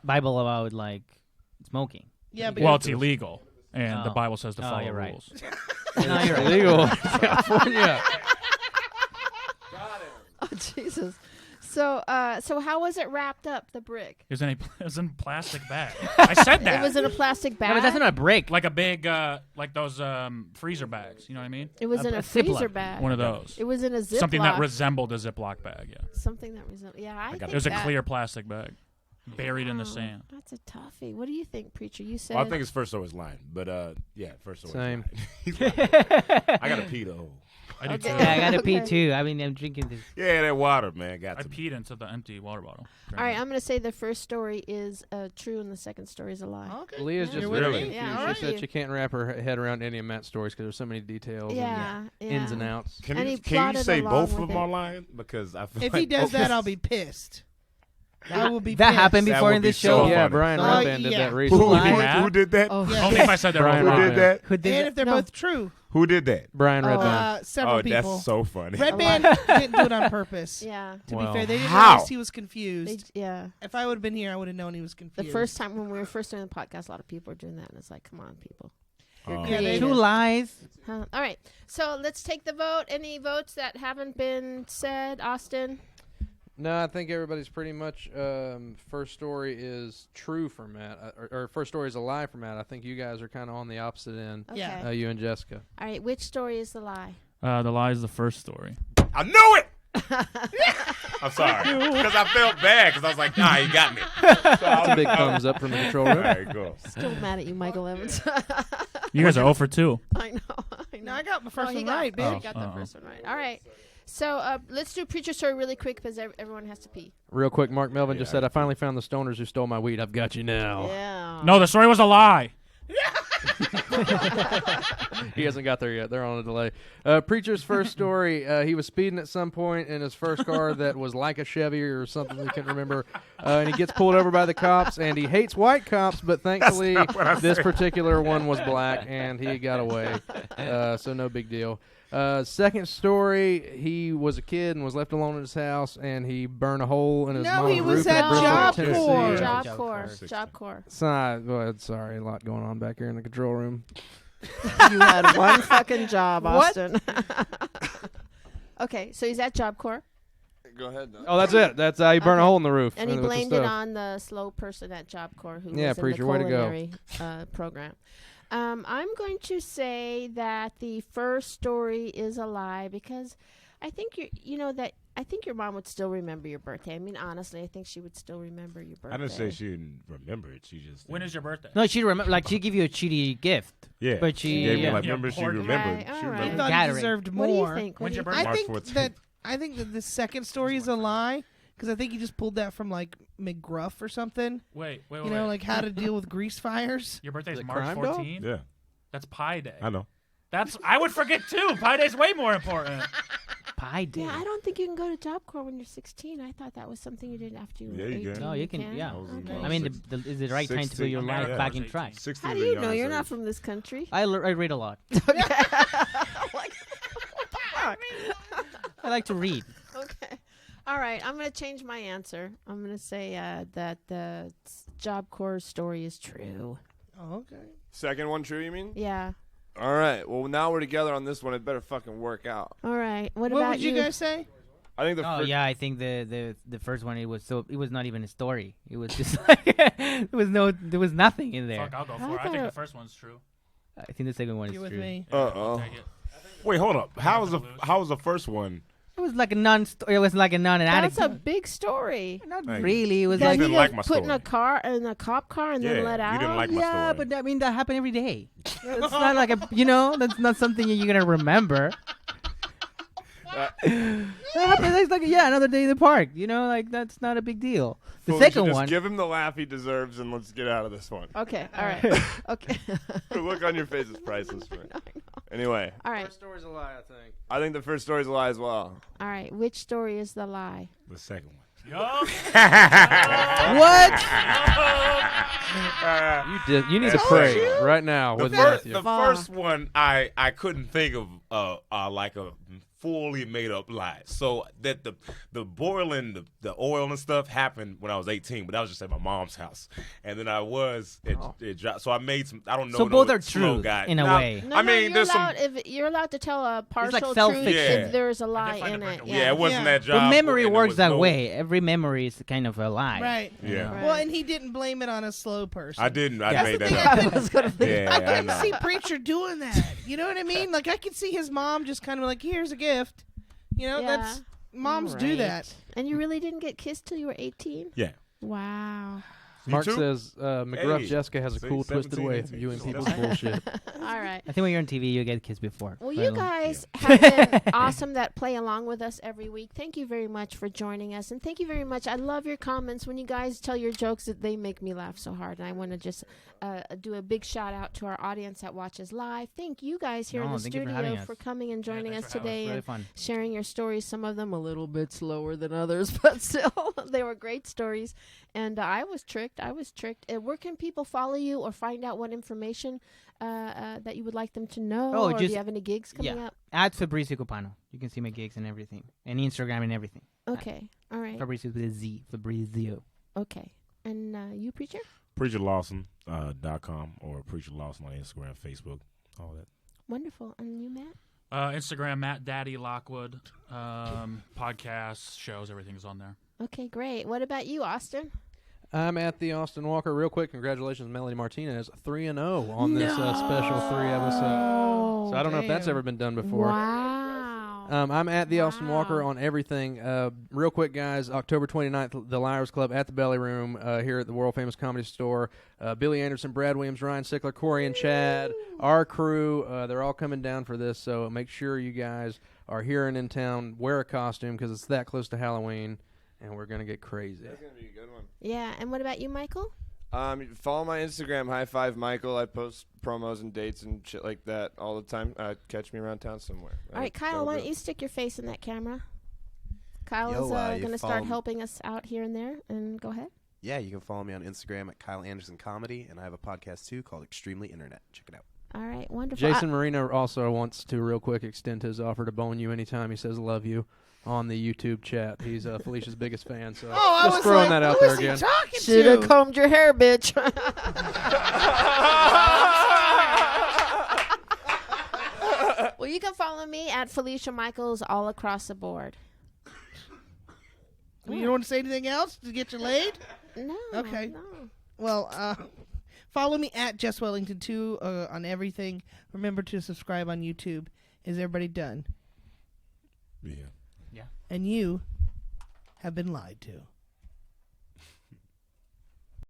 Bible about like smoking. Yeah, but Well, it's illegal, and the Oh. Bible says to Oh, follow you're right. rules. No, you're right. illegal in California. Oh, Jesus. So how was it wrapped up, the brick? It was in a plastic bag. I said that. It was in a plastic bag? No, but that's not a brick. like a big, like those freezer bags. You know what I mean? It was in a a Ziploc. freezer bag. One of those. It was in a Ziploc. Something that resembled a Ziploc bag. Yeah. Something that resembled. Yeah, I think It was a that- clear plastic bag, buried in the Wow, sand. That's a toughie. What do you think, Preacher? You said. Well, I think his first story was lying, but yeah, first story. Same. He's lying. I gotta pee though. I did Okay. too. Yeah, I gotta pee Okay. too. I mean, I'm drinking this. Yeah, that water, man. Got I to. peed into the empty water bottle. All right, I'm going to say the first story is true and the second story is a lie. Okay. Leah's Yeah. just You're very with me? confused. Yeah, all She said right. she can't wrap her head around any of Matt's stories because there's so many details Yeah, and yeah. ins and outs. Can And you he can you plotted say along both with of them it. are lying? Because I feel If like he does both that, is- I'll be pissed. I will be That pissed. happened That before would in be this so show. funny. Yeah, Brian Oh, Redband did yeah. that Who, recently. Matt? did that? Oh, Yeah. Only if I said that Brian wrong. Who Redband. did that? Who did And that? if they're No. both true. Who did that? Brian Oh. Redband. Several Oh, people. that's so funny. Red Band didn't do it on purpose. Yeah. To Wow. be fair, they didn't How? realize he was confused. Yeah. If I would have been here, I would have known he was The confused. first time when we were first doing the podcast, a lot of people were doing that, and it's like, come on, people. You're Oh. Yeah, they- creative. Two lies. Huh. All right. So let's take the vote. Any votes that haven't been said, Austin? No, I think everybody's pretty much. First story is true for Matt, or first story is a lie for Matt. I think you guys are kind of on the opposite end. Okay. Yeah. You and Jessica. All right. Which story is the lie? The lie is the first story. I knew it. I'm sorry because I felt bad because I was like, nah, you got me. That's a big thumbs up from the control All room. right, go. Still mad at you, Michael Evans. You guys are 0 for 2. I know. No, I got my first Oh, he one got, right, oh, bitch. he got the Oh. first one right. All right. So let's do Preacher Story really quick because everyone has to pee. Real quick, Mark Melvin just Yeah. said, "I finally found the stoners who stole my weed. I've got you now." Yeah. No, the story was a lie. He hasn't got there yet. They're on a delay. Preacher's first story, he was speeding at some point in his first car that was like a Chevy or something we can't remember. And he gets pulled over by the cops, and he hates white cops, but thankfully this particular one was black, and he got away. So no big deal. Second story, he was a kid and was left alone in his house, and he burned a hole in his No, mom's he was roof in at Bristol, Job Tennessee. Corps. Job Job Corps. Corps. Job Corps. Go ahead. Sorry, a lot going on back here in the control room. You had one fucking job, What? Austin. Okay, so he's at Job Corps, Go ahead. Doug. Oh, that's it. That's he burned a Okay. hole in the roof. and he with the blamed it stove. on the slow person at Job Corps who Yeah, was in Preacher, the way to go. culinary program. I'm going to say that the first story is a lie because I think I think your mom would still remember your birthday. I mean, honestly, I think she would still remember your birthday. I didn't say she didn't remember it. She just When is your birthday? No, she remember. Like she give you a cheaty gift, yeah. but she gave me Yeah. like Yeah, remember she important. remembered. Right, She all right. I remembered. thought he Gathering. deserved What do you more. think? When's your What do birthday? you I March think 14th. that the second story is a lie because I think he just pulled that from like McGruff or something. Wait. You know, like how to deal with grease fires. Your birthday's The March crime dog? 14th? Yeah, That's Pi Day. I know. I would forget too. Pi Day's way more important. pie day. Yeah, I don't think you can go to Job Corps when you're 16. I thought that was something you didn't have to do. Yeah, at you can. 18. No, you can. Yeah. I was in, Okay. I mean, is it the right time to put 16. your life America back was in 18. track? 16 How is do the you know? youngest You're not age. from this country. I read a lot. I like to read. Okay. All right. I'm going to change my answer. I'm going to say that the Job Corps story is true. Oh, okay. Second one true, you mean? Yeah. All right. Well, now we're together on this one. It better fucking work out. All right. What What about would you guys say? I think the Oh first. yeah, I think the first one it was not even a story. It was just like there was nothing in there. Fuck, I'll go I for it. I think thought- the first one's true. I think the second one is You with true. me? Yeah, Uh-oh. I'll take it. Wait, hold up. How was Lose. the first one? It was like a It was like a non-addict. That's a big story. Not Thank you. really. It was That like you he didn't like got my put in story. a car in a cop car and then Yeah, let out. you didn't like my yeah, story. but I mean that happened every day. It's not like that's not something you're gonna remember. That happened. It's like another day in the park. Like that's not a big deal. The Felicia, second just one. give him the laugh he deserves, and let's get out of this one. Okay. All right. Okay. The look on your face is priceless, man. Anyway, All right. First story's a lie, I think. I think the first story's a lie as well. All right. Which story is the lie? The second one. Yo. What? You need to That's pray true. right now The with first, Matthew. the first one, I couldn't think of like a fully made up lie. So that the boiling the oil and stuff happened when I was 18, but that was just at my mom's house. And then it dropped. So I made some. I don't know. So both no are slow true guy. in a Now, way. No, I mean, you're there's some. allowed, if you're allowed to tell a partial truth self-fiction. if there's a lie find in a it. breakaway. Yeah, it wasn't Yeah. that job. But memory and there works was that no- way. Every memory is kind of a lie. Right. Yeah. Right. Well, and he didn't blame it on a slow person. I didn't. I Yeah. made That's the that thing up. I was gonna think. Yeah, I I can know. see Preacher doing that. You know what I mean? Like I could see his mom just kind of like, here's a gift. That's moms do Right. that. And you really didn't get kissed till you were 18? Yeah. Wow. Mark too? says McGruff Hey, Jessica has a see, cool, twisted 17, way of 18. viewing So people's that's- bullshit. All right. I think when you're on TV, you get kids before. Well, So I you don't- guys have been awesome that play along with us every week. Thank you very much for joining us. And thank you very much. I love your comments when you guys tell your jokes. That they make me laugh so hard. And I want to just do a big shout out to our audience that watches live. Thank you guys here in No, the thank you for having studio us. for coming and joining thanks us for having us. today Really and fun. sharing your stories. Some of them a little bit slower than others, but still, they were great stories. And I was tricked. Where can people follow you or find out what information that you would like them to know? Oh, or do just- you have any gigs coming yeah. up? At Fabrizio Copano. You can see my gigs and everything. And Instagram and everything. Okay. All right. Fabrizio with a Z. Fabrizio. Okay. And you, Preacher? PreacherLawson.com or Preacher Lawson on Instagram, Facebook, all that. Wonderful. And you, Matt? Instagram, Matt Daddy Lockwood. Podcasts, shows, everything's on there. Okay, great. What about you, Austin? I'm at the Austin Walker. Real quick, congratulations, Melanie Martinez, 3-0 on this special 3 episode. So I don't know if that's damn. ever been done before. Wow. I'm at the Austin Walker Wow. on everything. Real quick, guys, October 29th, the Liars Club at the Belly Room here at the World Famous Comedy Store. Billy Anderson, Brad Williams, Ryan Sickler, Corey and Chad, our crew, they're all coming down for this, so make sure you guys are here and in town. Wear a costume because it's that close to Halloween, and we're going to get crazy. That's gonna be a good one. Yeah, and what about you, Michael? Follow my Instagram, High Five Michael. I post promos and dates and shit like that all the time. Catch me around town somewhere. All right, Kyle, why don't you stick your face in that camera? Kyle Yo, is you going to follow start me- helping us out here and there, and go ahead. Yeah, you can follow me on Instagram at Kyle Anderson Comedy, and I have a podcast too called Extremely Internet. Check it out. All right, wonderful. Jason Marino also wants to real quick extend his offer to bone you anytime. He says love you on the YouTube chat. He's Felicia's biggest fan, so I just was throwing like, that out who there is he again. talking Should have to? combed your hair, bitch. Well, you can follow me at Felicia Michaels all across the board. You don't want to say anything else to get you laid? No. Okay. No. Well, follow me at Jess Wellington too on everything. Remember to subscribe on YouTube. Is everybody done? Yeah. And you have been lied to.